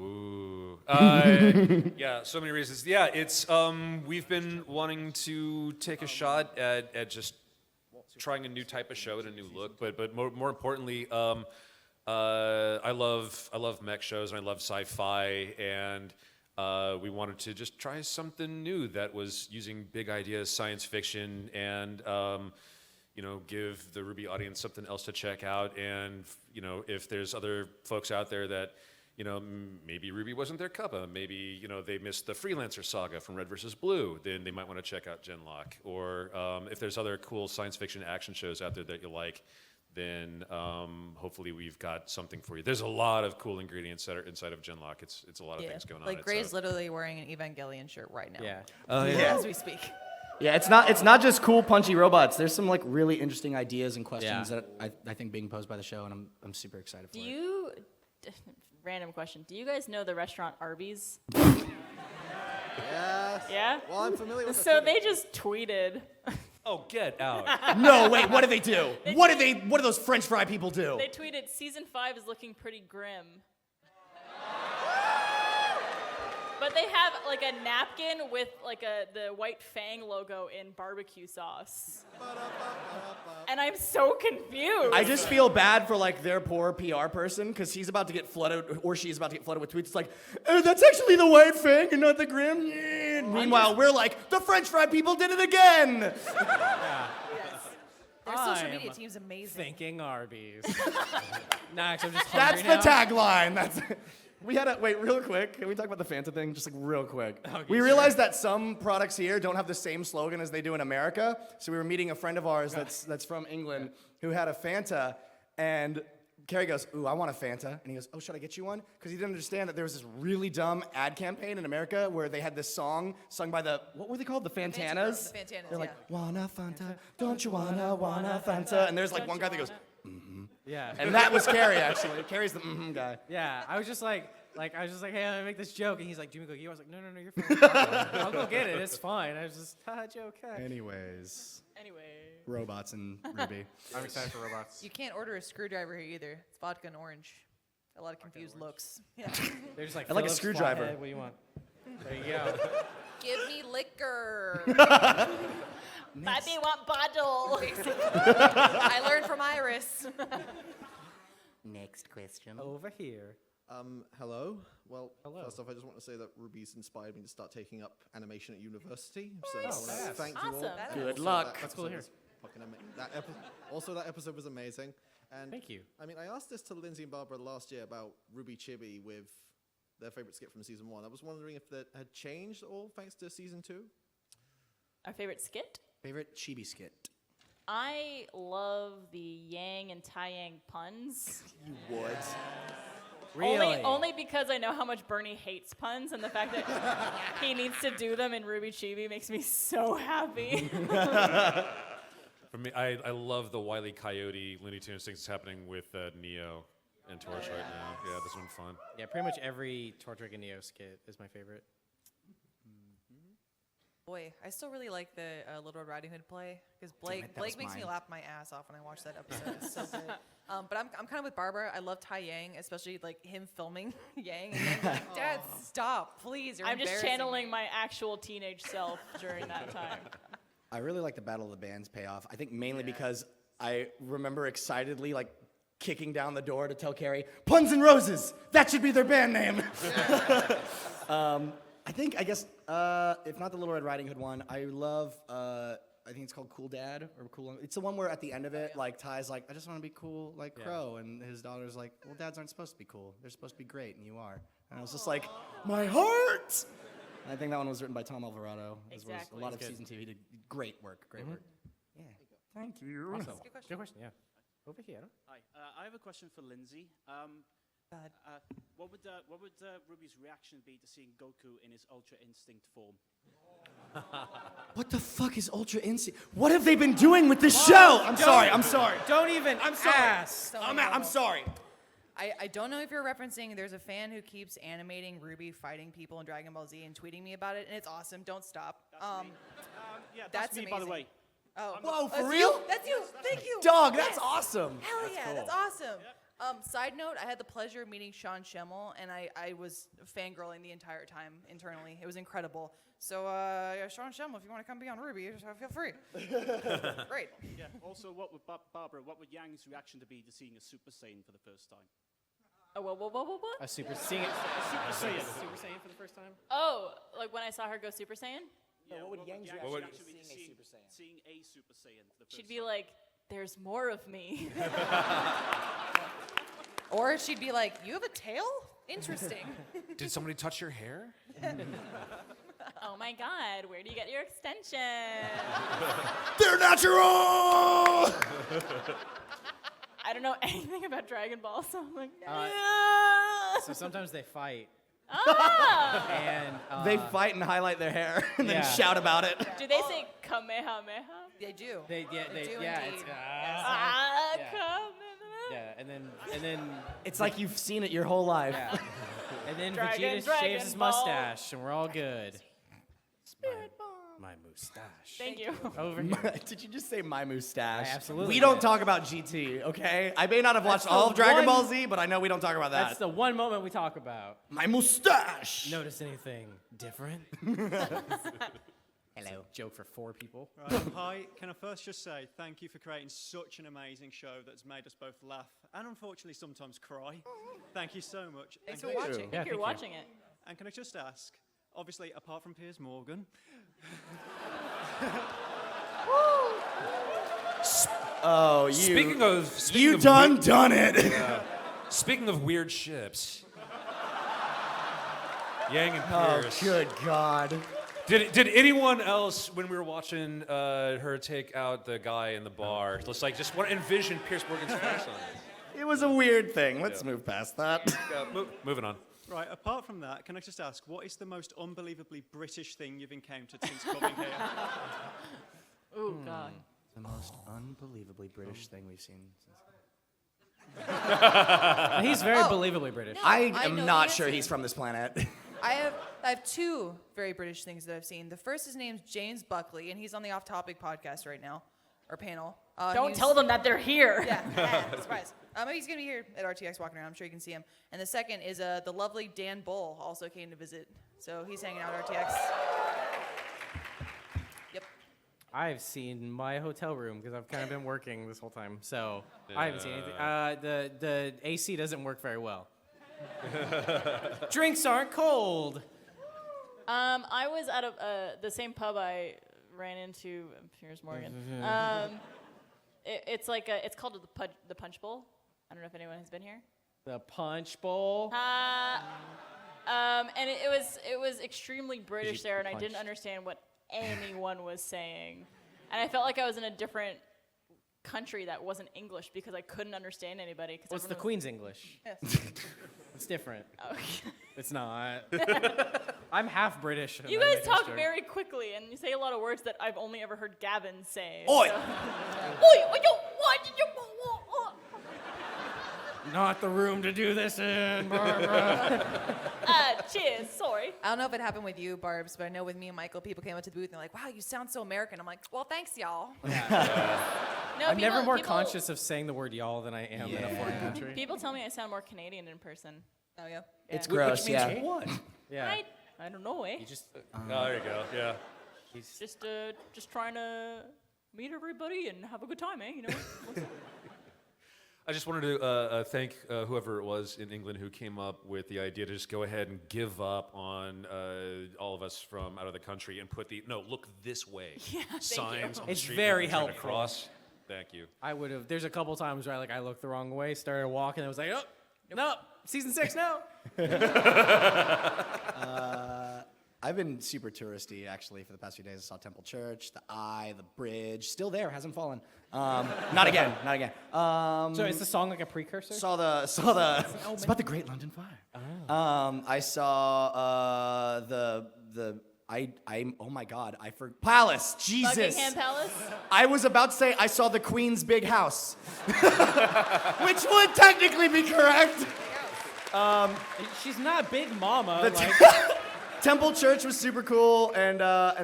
Ooh. Yeah, so many reasons. Yeah, it's we've been wanting to take a shot at just trying a new type of show and a new look, but more importantly, I love mech shows and I love sci-fi, and we wanted to just try something new that was using big ideas, science fiction, and give the RWBY audience something else to check out. And if there's other folks out there that maybe RWBY wasn't their cuppa, maybe they missed the Freelancer saga from Red vs. Blue, then they might want to check out Genlock. Or if there's other cool science fiction action shows out there that you like, then hopefully we've got something for you. There's a lot of cool ingredients that are inside of Genlock. It's a lot of things going on. Like Gray's literally wearing an Evangelion shirt right now. Yeah. As we speak. Yeah, it's not just cool punchy robots. There's some like really interesting ideas and questions that I think being posed by the show, and I'm super excited for it. Random question. Do you guys know the restaurant RWBY's? Yes. Yeah? Well, I'm familiar with So they just tweeted. Oh, get out. No, wait, what did they do? What do those French fry people do? They tweeted, season 5 is looking pretty grim. But they have like a napkin with like the white Fang logo in barbecue sauce. And I'm so confused. I just feel bad for like their poor PR person because he's about to get flooded, or she's about to get flooded with tweets. It's like, that's actually the white Fang and not the Grim. Meanwhile, we're like, the French fry people did it again. Their social media team's amazing. Thinking Arby's. Nah, I'm just That's hungry the tagline. That's. We had a wait real quick. Can we talk about the Fanta thing? Just like real quick. Okay, We sure. realized that some products here don't have the same slogan as they do in America. So we were meeting a friend of ours that's from England who had a Fanta, and Carrie goes, "Ooh, I want a Fanta," and he goes, "Oh, should I get you one?" Because he didn't understand that there was this really dumb ad campaign in America where they had this song sung by the what were they called? The Fantanas. The Fantanas, They're like, yeah. "Wanna Fanta? Don't you wanna Fanta?" And there's like one guy that goes, Yeah. and that was Carrie actually. Carrie's the guy. Yeah, I was just like, hey, I'm gonna make this joke, and he's like, "Do you want me to go get you?" I was like, no, you're fine. I'll go get it. It's fine. I was just, joke. Anyways, Anyway. robots and RWBY. I'm excited for robots. You can't order a screwdriver here either. It's vodka and orange. A lot of confused looks. Yeah. They're just like, I like a Phillips, screwdriver. flathead, what do you want? There you go. Give me liquor. Baby want bottle. I learned from Iris. Next question. Over here. Hello. Well, Hello. first off, I just want to say that RWBY's inspired me to start taking up animation at university. So Nice. I want to thank you all. Awesome. Good Also, luck. that That's cool to episode was fucking also, that episode was amazing. And Thank you. I mean, I asked this to Lindsay and Barbara last year about RWBY Chibi with their favorite skit from season 1. I was wondering if that had changed at all thanks to season 2. Our favorite skit? Favorite Chibi skit? I love the Yang and Tai-Yang puns. You would. Really? Only because I know how much Bernie hates puns, and the fact that he needs to do them in RWBY Chibi makes me so happy. For me, I love the Wile E. Coyote Looney Tunes things that's happening with Neo and Torch right now. Yeah, this one's fun. Yeah, pretty much every Torchwick and Neo skit is my favorite. Boy, I still really like the Little Red Riding Hood play because Blake that was makes me mine. laugh my ass off when I watch that episode. It's so good. But I'm kind of with Barbara. I love Tai Yang, especially like him filming Yang. And Yang's like, Dad, stop, please. You're I'm just embarrassing channeling me." my actual teenage self during that time. I really like the Battle of the Bands payoff. I think mainly because I remember excitedly like kicking down the door to tell Carrie, Puns and Roses, that should be their band name. I guess, if not the Little Red Riding Hood one, I love, I think it's called Cool Dad, or Cool. It's the one where at the end of it, like, Ty's like, I just want to be cool like Crow, and his daughter's like, well, dads aren't supposed to be cool. They're supposed to be great, and you are. And I was just like, my heart! And I think that one was written by Tom Alvarado, as well as Exactly. a lot of Good. season 2. He did great work, Yeah. Thank you. Awesome. Good question, yeah. Over here. Hi, I have a question for Lindsay. ahead. What would RWBY's reaction be to seeing Goku in his Ultra Instinct form? What the fuck is Ultra Instinct? What have they been doing with this show? I'm sorry. Don't even I'm sorry. ask. I'm sorry. I don't know if you're referencing, there's a fan who keeps animating RWBY fighting people in Dragon Ball Z and tweeting me about it, and it's awesome. Don't stop. Yeah, that's me, by the amazing. way. Oh. Whoa, for That's real? You? That's you. Thank you. Dog, that's Yes. awesome. Hell yeah, that's awesome. Side note, I had the pleasure of meeting Sean Schemmel, and I was fangirling the entire time internally. It was incredible. So, yeah, Sean Schemmel, if you want to come be on RWBY, just feel free. Great. Yeah. Also, what would Barbara? What would Yang's reaction to be to seeing a Super Saiyan for the first time? Oh, what? A Super Saiyan. Super Saiyan. Super Saiyan for the first time? Oh, like when I saw her go Super Saiyan? Yeah, what would Yang's Yang's would- reaction be to seeing a Super Saiyan for the first She'd be time? like, there's more of me. Or she'd be like, you have a tail? Interesting. Did somebody touch your hair? Oh my God, where do you get your extensions? They're natural! I don't know anything about Dragon Ball, so I'm like, So sometimes they fight. ah! And They fight and highlight their hair and then Yeah. shout about it. Do they say Kamehameha? They do. They do it's indeed. Ah, Yeah. Kamehameha. yeah, and then It's like you've seen it your whole life. yeah. And then Dragon, Vegeta Dragon shaves his Ball. mustache, and we're all good. Spirit Bomb. My mustache. Thank you. Over here. Did you just say my mustache? I absolutely We don't did. talk about GT, okay? I may not have watched That's all the of Dragon Ball one- Z, but I know we don't talk about that. That's the one moment we talk about. My mustache! Notice anything different? Hello. Joke for 4 people. Right, hi, can I first just say thank you for creating such an amazing show that's made us both laugh and unfortunately sometimes cry. Thank you so much. Thanks And for can I- watching. Thank you for watching it. And can I just ask, obviously apart from Piers Morgan, Oh, you. Speaking of done it. Speaking of weird ships, Yang and Oh, Pierce. good God. Did anyone else, when we were watching her take out the guy in the bar, just want to envision Pierce Morgan's face on it? It was a weird thing. Let's move past that. Moving on. right, apart from that, can I just ask, what is the most unbelievably British thing you've encountered since coming here? Oh God. The most unbelievably British thing we've seen. He's very Oh, believably British. no. I I am know not the sure answer. he's from this planet. I have 2 very British things that I've seen. The first, his name's James Buckley, and he's on the Off Topic podcast right now, or panel. Don't tell them that they're here. Yeah, surprise. He's gonna be here at RTX walking around. I'm sure you can see him. And the second is the lovely Dan Bull also came to visit, so he's hanging out at RTX. Yep. I've seen my hotel room because I've kind of been working this whole time, so I haven't seen anything. The AC doesn't work very well. Drinks aren't cold. I was at the same pub I ran into Piers Morgan. It's like it's called the Punch Bowl. I don't know if anyone has been here. The Punch Bowl. And it was extremely British there, and I didn't punch? understand what anyone was saying, and I felt like I was in a different country that wasn't English because I couldn't understand anybody. 'Cause What's the everyone Queen's English? Yes. It's different. was- It's not. I'm half British. and You I'm guys making talk sure. very quickly, and you say a lot of words that I've only ever heard Gavin say. Oi! So. Oi! Oi! Yo! What did you? Not the room to do this in, Barbara. Cheers. Sorry. I don't know if it happened with you, Barbs, but I know with me and Michael, people came up to the booth and they're like, "Wow, you sound so American." I'm like, "Well, thanks, y'all." No, I'm never more people- conscious of saying the word y'all than I am in a foreign country. People tell me I sound more Canadian in person. Oh yeah. It's Yeah. gross, Which means yeah. what? Yeah. I don't know, eh? You just. Oh, there you go. Yeah. Just trying to meet everybody and have a good time, eh? You know. I just wanted to thank whoever it was in England who came up with the idea to just go ahead and give up on all of us from out of the country and put the look this way signs on the It's street very when we're trying to helpful. cross. Thank you. I would have. There's a couple times where I looked the wrong way, started walking, and I was like, oh, no, season 6 now. I've been super touristy actually for the past few days. I saw Temple Church, the Eye, the bridge, still there, hasn't fallen. Not again, not again. So is the song like a precursor? Saw the. It's about the Great London Fire. I saw oh my God, Palace. Jesus. Buckingham Palace. I was about to say I saw the Queen's big house, which would technically be correct. She's not Big Mama. The like, Temple Church was super cool, and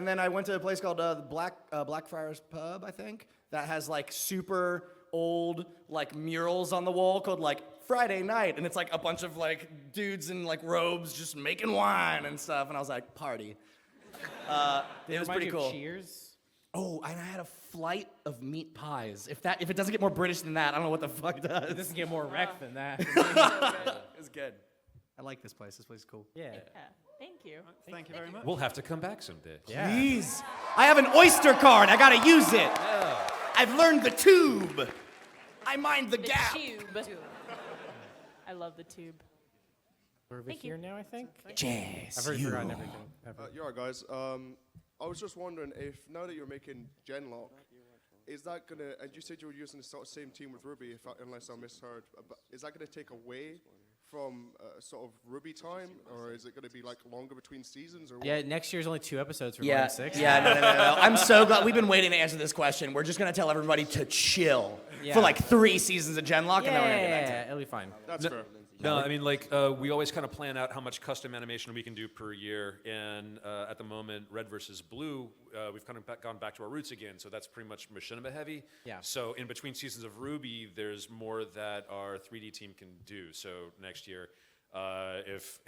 then I went to a place called the Blackfriars Pub, I think, that has like super old like murals on the wall called like Friday Night, and it's like a bunch of like dudes in like robes just making wine and stuff, and I was like, party. It was pretty cool. Cheers. Oh, and I had a flight of meat pies. If it doesn't get more British than that, I don't know what the fuck does. It doesn't get more wrecked than that. It was good. I like this place. This place is cool. Yeah. Thank you. Thank you very much. We'll have to come back someday. Yeah. Please. I have an Oyster card. I gotta use it. Yeah. I've learned the tube. I mind the gap. Tube. I love the tube. We're over Thank you. here now, I think. Yes, I've already you. forgotten everything. You alright, guys. I was just wondering if now that you're making Genlock, is that gonna? And you said you were using the sort of same team with RWBY, unless I misheard. But is that gonna take away from sort of RWBY time, or is it gonna be like longer between seasons? Or Yeah, next year's only 2 episodes for Yeah, Volume 6. yeah, no. I'm so glad. We've been waiting to answer this question. We're just gonna tell everybody to chill Yeah. for like 3 seasons of Genlock, and then we're gonna get back to Yeah, it. it'll be fine. That's fair. No, I mean, like, we always kind of plan out how much custom animation we can do per year, and at the moment, Red versus Blue, we've kind of gone back to our roots again, so that's pretty much machinima heavy. Yeah. So in between seasons of RWBY, there's more that our 3D team can do. So next year, if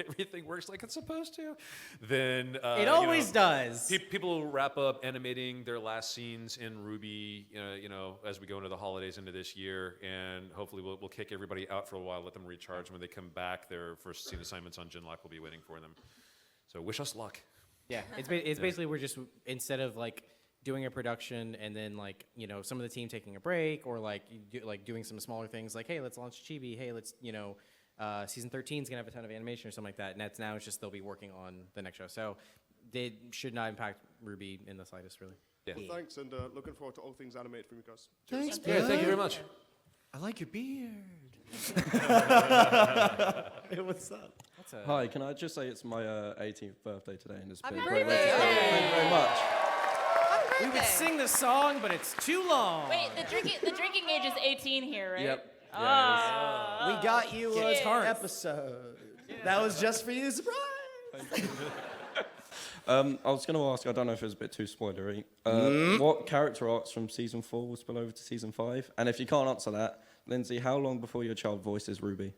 everything works like it's supposed to, then It always does. People will wrap up animating their last scenes in RWBY, you know, as we go into the holidays into this year, and hopefully we'll kick everybody out for a while, let them recharge. When they come back, their first scene assignments on Genlock will be waiting for them. So wish us luck. Yeah, it's basically we're just, instead of like doing a production and then like, you know, some of the team taking a break, or like doing some smaller things like, hey, let's launch Chibi, hey, let's, you know, season 13 is gonna have a ton of animation or something like that, and that's now it's just they'll be working on the next show, so they should not impact RWBY in the slightest, really. Yeah. Well, thanks, and looking forward to all things animated from you guys. Thanks, Yeah, thank you very much. I like your beard. Hey, what's up? Hi, can I just say it's my 18th birthday today, and it's been Happy a great way to birthday! celebrate. Thank you very much. We would sing the song, but it's too long. Wait, the drinking age is 18 here, right? Yep. Ah. We got you Cheers. an episode. That was just for you, surprise. I was going to ask, I don't know if it was a bit too spoilery, what character arcs from season 4 will spill over to season 5? And if you can't answer that, Lindsay, how long before your child voices RWBY?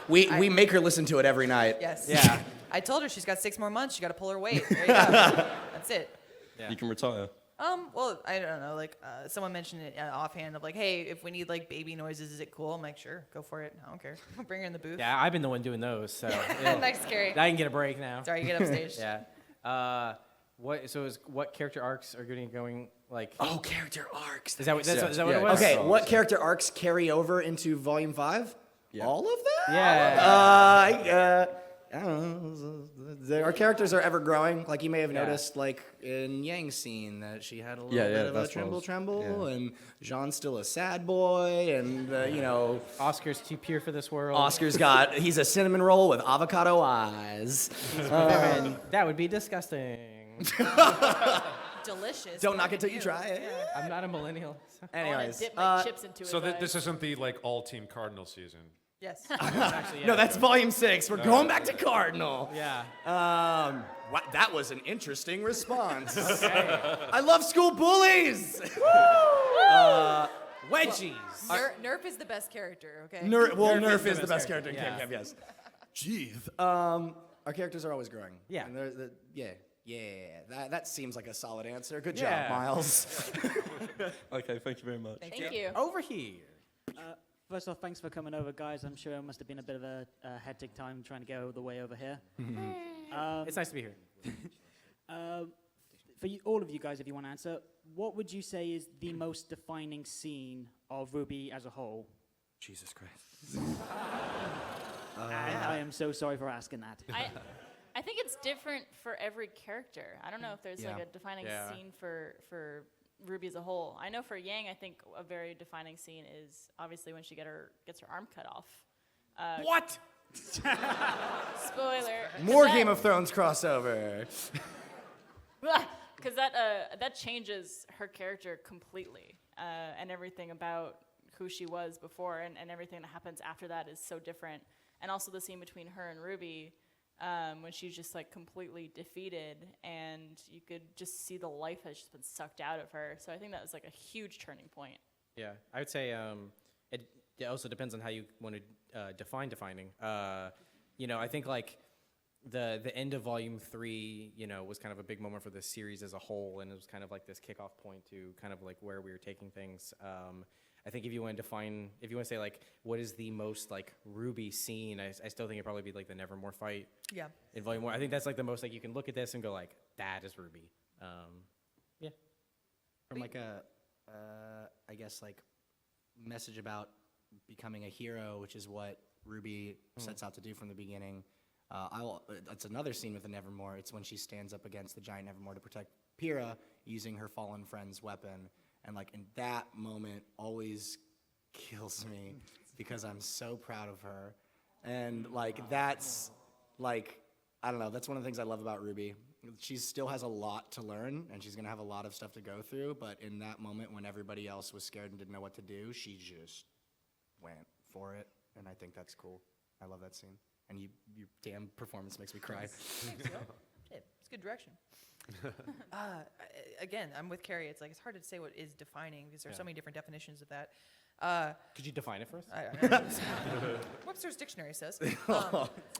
We make her listen to it every night. Yes. Yeah. I told her she's got 6 more months. She got to pull her weight. There you go. That's it. Yeah. You can retire. Well, I don't know. Like, someone mentioned it offhand of like, hey, if we need like baby noises, is it cool? I'm like, sure, go for it. I don't care. Bring her in the booth. Yeah, I've been the one doing those, so Nice, Carrie. I can get a break now. Sorry, you get upstage. Yeah. What character arcs are going like? Oh, character arcs. Is that what Nice. is that what it was? Okay, what character arcs carry over into Volume 5? Yeah. All of them? Yeah. I don't know. Our characters are ever growing. Like you may have noticed, like in Yang's scene, that she had a little bit of a tremble, and Jean's still a sad boy, and you know, Oscar's too pure for this world. he's a cinnamon roll with avocado eyes. That would be disgusting. Delicious. Don't knock it till you try it. I'm not a millennial. So. Anyways, Dip my chips into So his this isn't the like all-team Cardinal season. Yes. Actually, yeah. no, that's Volume 6. We're going back to Cardinal. Yeah. That was an interesting response. I love school bullies. Wedgies. Nerf is the best character, okay? Nerf is the best character in Camp Yeah. Camp, yes. Jeez. Our characters are always growing. Yeah. And that seems like a solid answer. Good Yeah. job, Miles. Okay, thank you very much. Thank you. Over here. First off, thanks for coming over, guys. I'm sure it must have been a bit of a hectic time trying to get all the way over here. It's nice to be here. For you, all of you guys, if you want to answer, what would you say is the most defining scene of RWBY as a whole? Jesus Christ. I am so sorry for asking that. I think it's different for every character. I don't know if there's like Yeah. a defining Yeah. scene for RWBY as a whole. I know for Yang, I think a very defining scene is obviously when she gets her arm cut off. What? Spoiler. More Game of Thrones crossover. Because that changes her character completely, and everything about who she was before, and everything that happens after that is so different. And also the scene between her and RWBY, when she's just like completely defeated, and you could just see the life has just been sucked out of her. So I think that was like a huge turning point. Yeah, I would say it also depends on how you want to define defining. You know, I think like the end of Volume 3, you know, was kind of a big moment for the series as a whole, and it was kind of like this kickoff point to kind of like where we were taking things. I think if you want to say like what is the most like RWBY scene, I still think it'd probably be like the Nevermore fight. Yeah. In Volume 1, I think that's like the most like you can look at this and go like that is RWBY. Yeah. From like I guess like message about becoming a hero, which is what RWBY sets out to do from the beginning. It's another scene with the Nevermore. It's when she stands up against the giant Nevermore to protect Pyrrha using her fallen friend's weapon. And like in that moment always kills me because I'm so proud of her. And like that's like, I don't know, that's one of the things I love about RWBY. She still has a lot to learn, and she's gonna have a lot of stuff to go through, but in that moment when everybody else was scared and didn't know what to do, she just went for it, and I think that's cool. I love that scene. And your damn performance makes me cry. Thanks, yo. Shit, it's good direction. Again, I'm with Carrie. It's like it's hard to say what is defining because there's so many different definitions of that. Could you define it for us? Webster's dictionary says.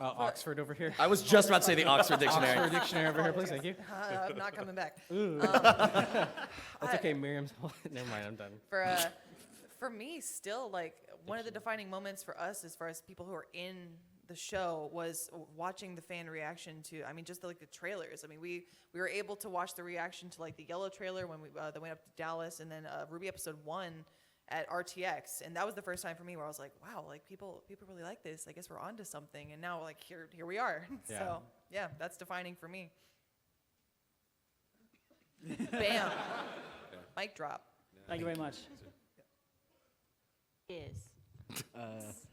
Oxford over here. I was just about to say the Oxford Dictionary. Oxford Dictionary over here, please. Thank you. I'm not coming back. That's okay. Miriam's. Never mind. I'm done. For me, still like one of the defining moments for us, as far as people who are in the show, was watching the fan reaction to. I mean, just the trailers. I mean, we were able to watch the reaction to like the Yellow trailer when we that went up to Dallas, and then RWBY episode 1 at RTX, and that was the first time for me where I was like, wow, like people really like this. I guess we're onto something, and now like here we are. So yeah, that's defining for me. Bam, mic drop. Thank you very much. Is.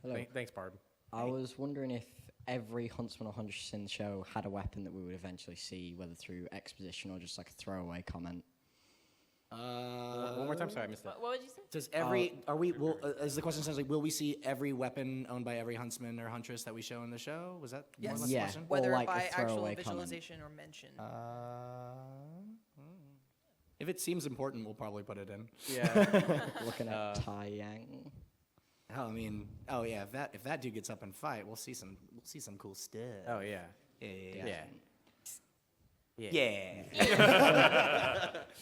Hello. Thanks, Barb. I was wondering if every huntsman or huntress in the show had a weapon that we would eventually see, whether through exposition or just like a throwaway comment. One more time, sorry, I missed that. What would you say? Does is the question essentially, will we see every weapon owned by every huntsman or huntress that we show in the show? Was that more or less the question? Whether like by a throwaway actual visualization or mention. If it seems important, we'll probably put it in. Yeah. Looking at Tai Yang. Oh, I mean, if that dude gets up and fight, we'll see some cool stuff. Oh yeah. Yeah.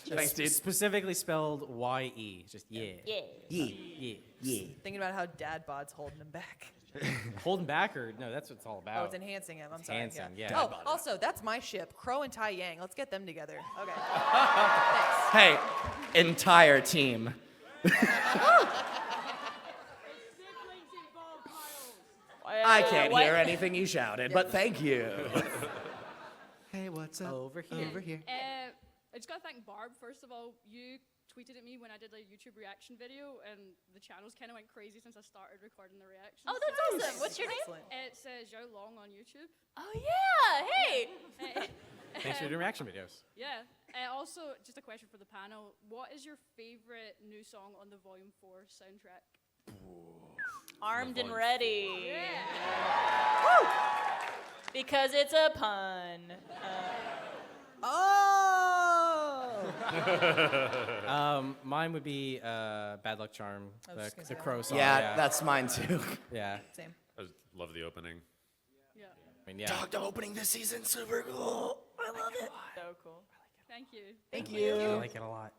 Thanks, dude. Specifically spelled Y-E. Just yeah. Yeah. Thinking about how dad bod's holding him back. Holding back, or no? That's what it's all about. Oh, it's enhancing him. I'm sorry. Enhancing, yeah. Oh, also, that's my ship, Crow and Tai Yang. Let's get them together. Okay. Hey, entire team. I can't hear anything you shouted, but thank you. Hey, what's up? Over here. I just gotta thank Barb, first of all. You tweeted at me when I did a YouTube reaction video, and the channels kind of went crazy since I started recording the reactions. Oh, that's awesome. What's your name? It's Zhao Long on YouTube. Oh, yeah. Hey. Thanks for doing reaction videos. Yeah. Also, just a question for the panel. What is your favorite new song on the Volume 4 soundtrack? Armed and ready. Yeah. Woo! Because it's a pun. Mine would be Bad Luck Charm, the Crow song. Yeah, that's mine too. Yeah. Same. I love the opening. Yeah. I mean, yeah. Dog, the opening this season, super cool. I love it. So cool. Thank you. Thank you. I like it a lot.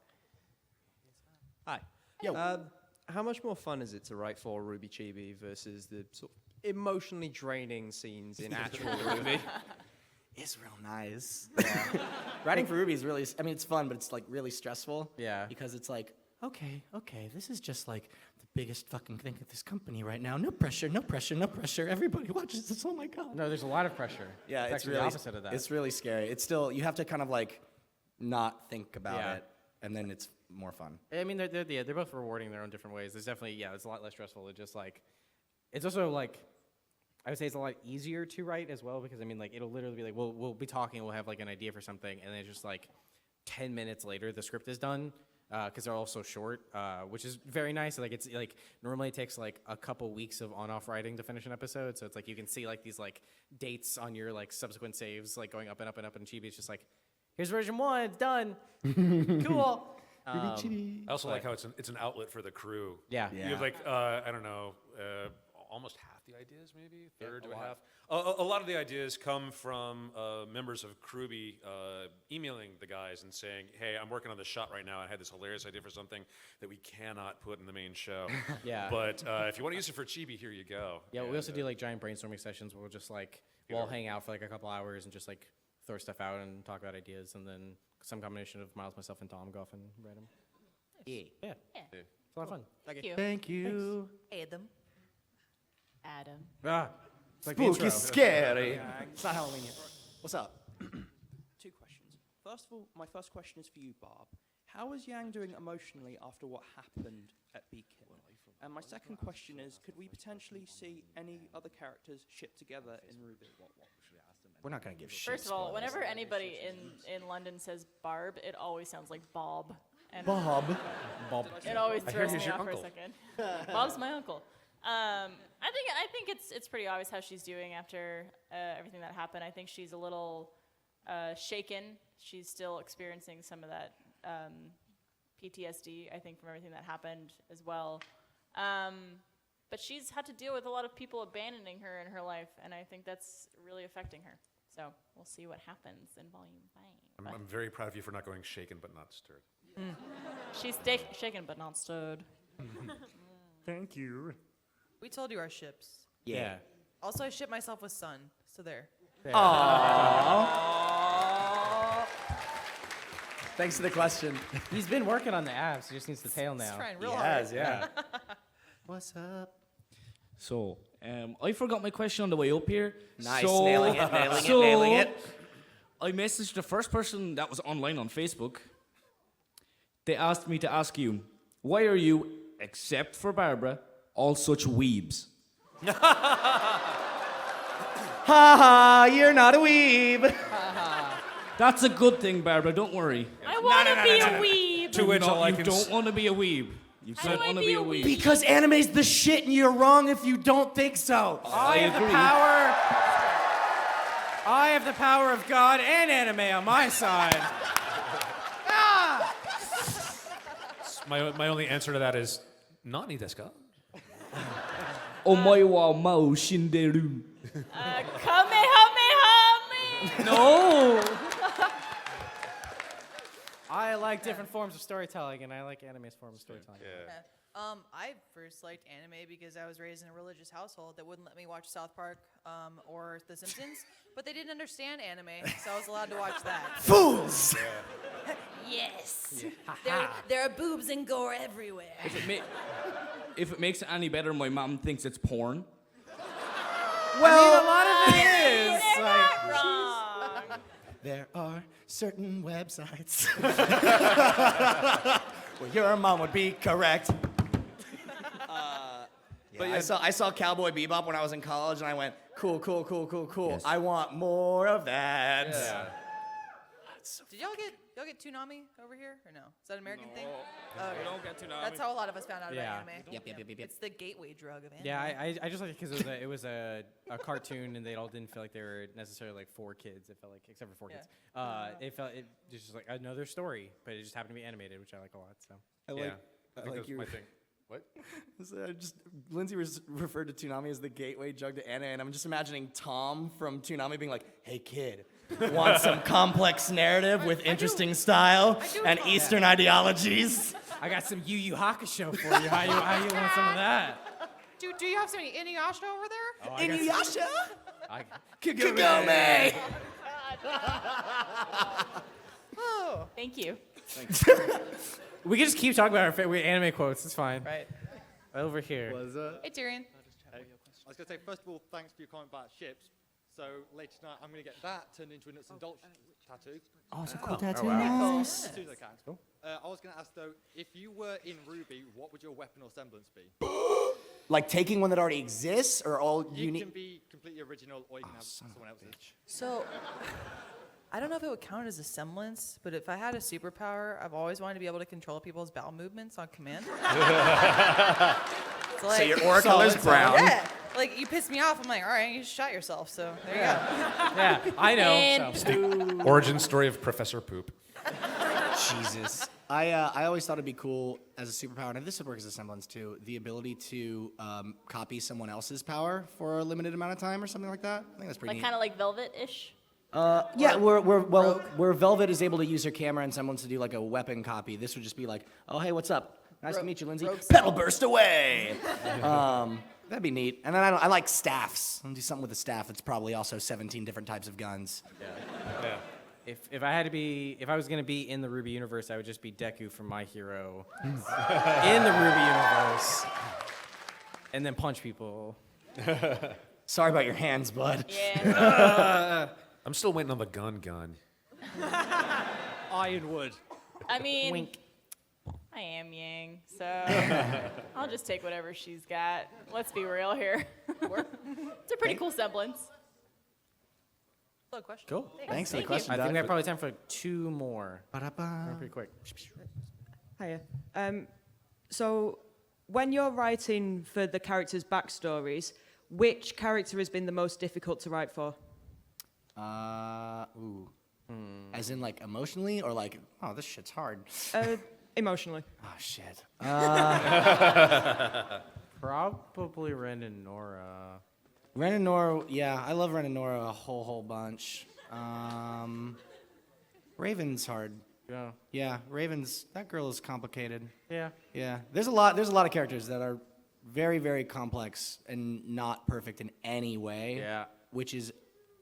Hi. Yo. How much more fun is it to write for RWBY Chibi versus the sort of emotionally draining scenes in actual RWBY? It's real nice. Yeah. Writing for RWBY is really, I mean, it's fun, but it's like really stressful. Yeah. Because it's like, okay, this is just like the biggest fucking thing at this company right now. No pressure. Everybody watches this. Oh my God. No, there's a lot of pressure. Yeah, it's actually really the opposite of that. It's really scary. It's still, you have to kind of like not think about it, and then it's more fun. I mean, they're both rewarding in their own different ways. There's definitely, it's a lot less stressful. It's just like, it's also like, I would say it's a lot easier to write as well, because I mean, like, it'll literally be like, we'll be talking, we'll have like an idea for something, and then it's just like 10 minutes later, the script is done, because they're all so short, which is very nice. Like, it's like, normally it takes like a couple weeks of on-off writing to finish an episode, so it's like, you can see like these like dates on your like subsequent saves, like going up and up and up, and Chibi, it's just like, here's version 1, it's done. Cool. I also like how it's an outlet for the crew. Yeah. You have like, I don't know, almost half the ideas, maybe third to a half. A lot of the ideas come from members of CRWBY emailing the guys and saying, "Hey, I'm working on this shot right now. I had this hilarious idea for something that we cannot put in the main show. Yeah. But if you want to use it for Chibi, here you go." Yeah, we also do like giant brainstorming sessions where we'll just like we'll all hang out for like a couple hours and just like throw stuff out and talk about ideas, and then some combination of Miles, myself, and Tom go off and write them. Yeah. It's a lot of fun. Thank you. Thank you. Adam. It's like the Spooky, intro. scary. It's not Halloween yet. What's up? 2 questions. First of all, my first question is for you, Barb. How is Yang doing emotionally after what happened at Beacon? And my second question is, could we potentially see any other characters shipped together in RWBY? We're not going to give shit. First of all, whenever anybody in London says Barb, it always sounds like Bob. And Bob. Bob. It always I hear throws he's me your off for a uncle. second. Bob's my uncle. I think it's pretty obvious how she's doing after everything that happened. I think she's a little shaken. She's still experiencing some of that PTSD, I think, from everything that happened as well. But she's had to deal with a lot of people abandoning her in her life, and I think that's really affecting her. So we'll see what happens in Volume 5. I'm very proud of you for not going shaken but not stirred. She's shaken but not stirred. Thank you. We told you our ships. Yeah. Also, I ship myself with Sun, so there. Aww. Thanks for the question. He's been working on the abs. He just needs the tail now. He's trying real He hard. has, yeah. What's up? So, I forgot my question on the way up here. Nice, so, nailing it. I messaged the first person that was online on Facebook. They asked me to ask you, why are you, except for Barbara, all such weebs? Ha, you're not a weeb. That's a good thing, Barbara, don't worry. I want to be a weeb. To which all I You can don't want to be a weeb. You don't want to be a weeb. Because anime's the shit and you're wrong if you don't think so. I have the power. I have the power of God and anime on my side. My only answer to that is, Nani desu ka? Omae wa mao shinderu. Kamehameha me! No! I like different forms of storytelling, and I like anime's form of storytelling. I first liked anime because I was raised in a religious household that wouldn't let me watch South Park or The Simpsons, but they didn't understand anime, so I was allowed to watch that. Fools! Yes. There are boobs and gore everywhere. If it makes it any better, my mom thinks it's porn. Well, a lot of it is. Wrong. There are certain websites where your mom would be correct. But yeah, I saw Cowboy Bebop when I was in college, and I went, cool. Yes. I want more of that. Yeah. Did y'all get Toonami over here or no? Is that an American thing? We don't get Toonami. That's how a lot of us found out Yeah. about anime. Yep. It's the gateway drug of anime. Yeah, I just like it because it was a cartoon, and they all didn't feel like they were necessarily like for kids. It felt like, except for 4 kids, it was just like another story, but it just happened to be animated, which I like a lot. So I think like that's your. my thing. What? Lindsay referred to Toonami as the gateway drug to anime, and I'm just imagining Tom from Toonami being like, "Hey kid, want some complex narrative with interesting style and Eastern ideologies?" I got some Yu Yu Hakusho for you. How you want some of that? Do you have some Inuyasha over there? Oh, I got Inuyasha? Kagome! Oh. Thank you. We can just keep talking about our anime quotes. It's fine. Right. Over here. Hey, Tyrion. I was going to say, first of all, thanks for your comment about ships. So later tonight, I'm going to get that turned into a nuts and bolts tattoo. Oh, it's a cool tattoo. As Nice. soon as I can. I was going to ask, though, if you were in RWBY, what would your weapon or semblance be? Like taking one that already exists, or all You unique? can be completely original, or you can have someone else's. So, I don't know if it would count as a semblance, but if I had a superpower, I've always wanted to be able to control people's bowel movements on command. So your aura color's brown. Yeah. Like, you piss me off, I'm like, all right, you just shot yourself, so there you go. Yeah, I know. And So. Origin story of Professor Poop. Jesus. I always thought it'd be cool as a superpower, and this would work as a semblance too, the ability to copy someone else's power for a limited amount of time or something like that. I think that's pretty like neat. kind of like Velvet-ish. Yeah, where Velvet is able to use her camera and someone to do like a weapon copy, this would just be like, oh, hey, what's up? Nice to meet you, Lindsay. Pedal burst away! That'd be neat. And then I like staffs. I'll do something with a staff that's probably also 17 different types of guns. Yeah. If I was gonna be in the RWBY universe, I would just be Deku from My Hero in the RWBY universe, and then punch people. Sorry about your hands, bud. Yeah. I'm still waiting on the gun. Ironwood. I mean, Wink. I am Yang, so I'll just take whatever she's got. Let's be real here. It's a pretty cool semblance. Good question. Cool. Thanks for the question, I think Doug. we have probably time for 2 more. Ba-da-ba. Pretty quick. Hiya. So, when you're writing for the characters' backstories, which character has been the most difficult to write for? As in, like, emotionally, or like, oh, this shit's hard. Emotionally. Oh, shit. Probably Ren and Nora. Ren and Nora, yeah, I love Ren and Nora a whole bunch. Raven's hard. Yeah. Yeah, Raven's, that girl is complicated. Yeah. Yeah. There's a lot of characters that are very, very complex and not perfect in any way. Yeah. Which is,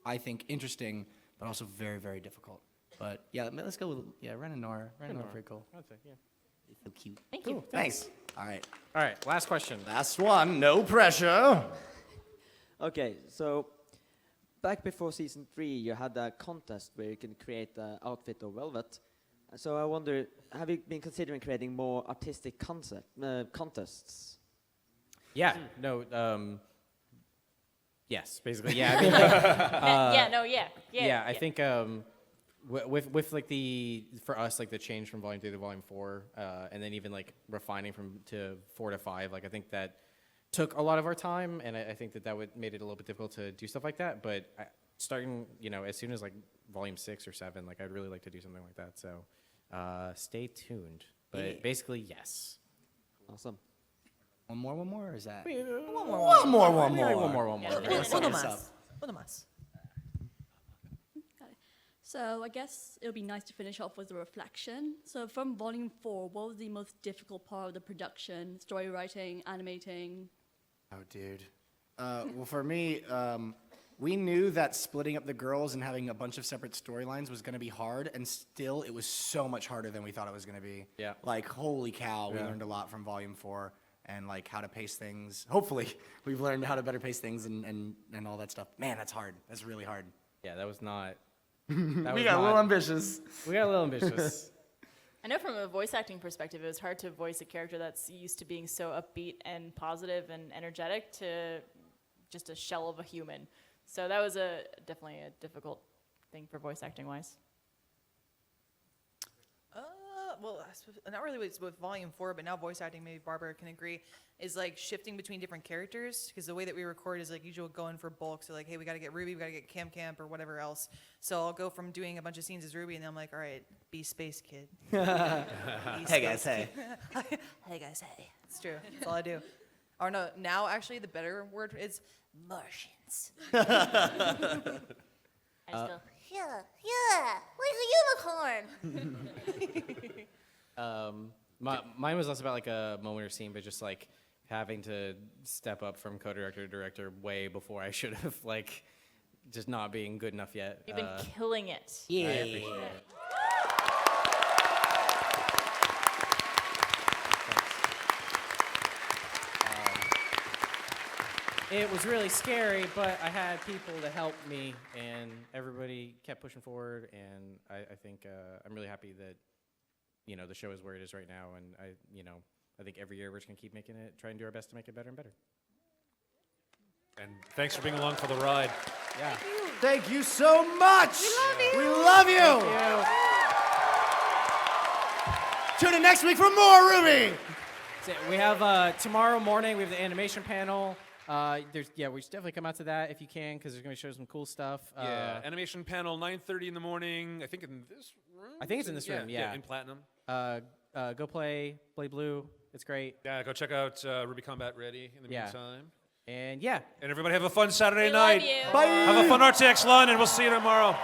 I think, interesting, but also very, very difficult. But yeah, let's go with Ren and Nora. Ren and Nora, pretty cool. I'd say, yeah. So cute. Thank Cool, you. Thanks. All right. All right, last question. Last one. No pressure. Okay, so back before season 3, you had a contest where you can create the outfit of Velvet. So I wonder, have you been considering creating more artistic contests? Yeah. No. Yes. Basically. Yeah. I mean, Yeah. I think with like for us like the change from volume 3 to volume 4, and then even like refining to 4 to 5. Like I think that took a lot of our time, and I think that made it a little bit difficult to do stuff like that. But starting, as soon as like volume 6 or 7, like I'd really like to do something like that. So stay tuned. But basically, yes. Awesome. One more, or is that? One more. One more. Uno más. So I guess it would be nice to finish off with a reflection. So from volume 4, what was the most difficult part of the production, story writing, animating? Oh, dude. Well, for me, we knew that splitting up the girls and having a bunch of separate storylines was going to be hard, and still it was so much harder than we thought it was going to be. Yeah. Like, holy cow, we learned a lot from volume 4, and like how to pace things. Hopefully, we've learned how to better pace things and all that stuff. Man, that's hard. That's really hard. Yeah, that was not. We got a little ambitious. We got a little ambitious. I know from a voice acting perspective, it was hard to voice a character that's used to being so upbeat and positive and energetic to just a shell of a human. So that was definitely a difficult thing for voice acting wise. Well, not really with volume 4, but now voice acting, maybe Barbara can agree, is like shifting between different characters, because the way that we record is like usually we'll go in for bulk. So like, hey, we got to get RWBY, we got to get Camp or whatever else. So I'll go from doing a bunch of scenes as RWBY, and then I'm like, all right, be Space Kid. Hey guys, hey. Hey guys, hey. It's true. That's all I do. Or no, now actually the better word is Martians. Yeah, like a unicorn. Mine was less about like a moment or scene, but just like having to step up from co-director to director way before I should have, like just not being good enough yet. You've been killing it. Yeah. I appreciate it. It was really scary, but I had people to help me, and everybody kept pushing forward. And I think I'm really happy that the show is where it is right now. And I think every year we're just gonna keep making it, try and do our best to make it better and better. And thanks for being along for the ride. Yeah. Thank you so much. We love you. Thank you. Tune in next week for more RWBY. So we have tomorrow morning. We have the animation panel. We should definitely come out to that if you can, because there's going to show some cool stuff. Yeah, animation panel, 9:30 in the morning. I think in this room. I think it's in this room. Yeah, in Platinum. Go play Blue. It's great. Yeah, go check out RWBY Combat Ready in the meantime. And and everybody have a fun Saturday We night. love you. Bye. Have a fun RTX London. We'll see you tomorrow.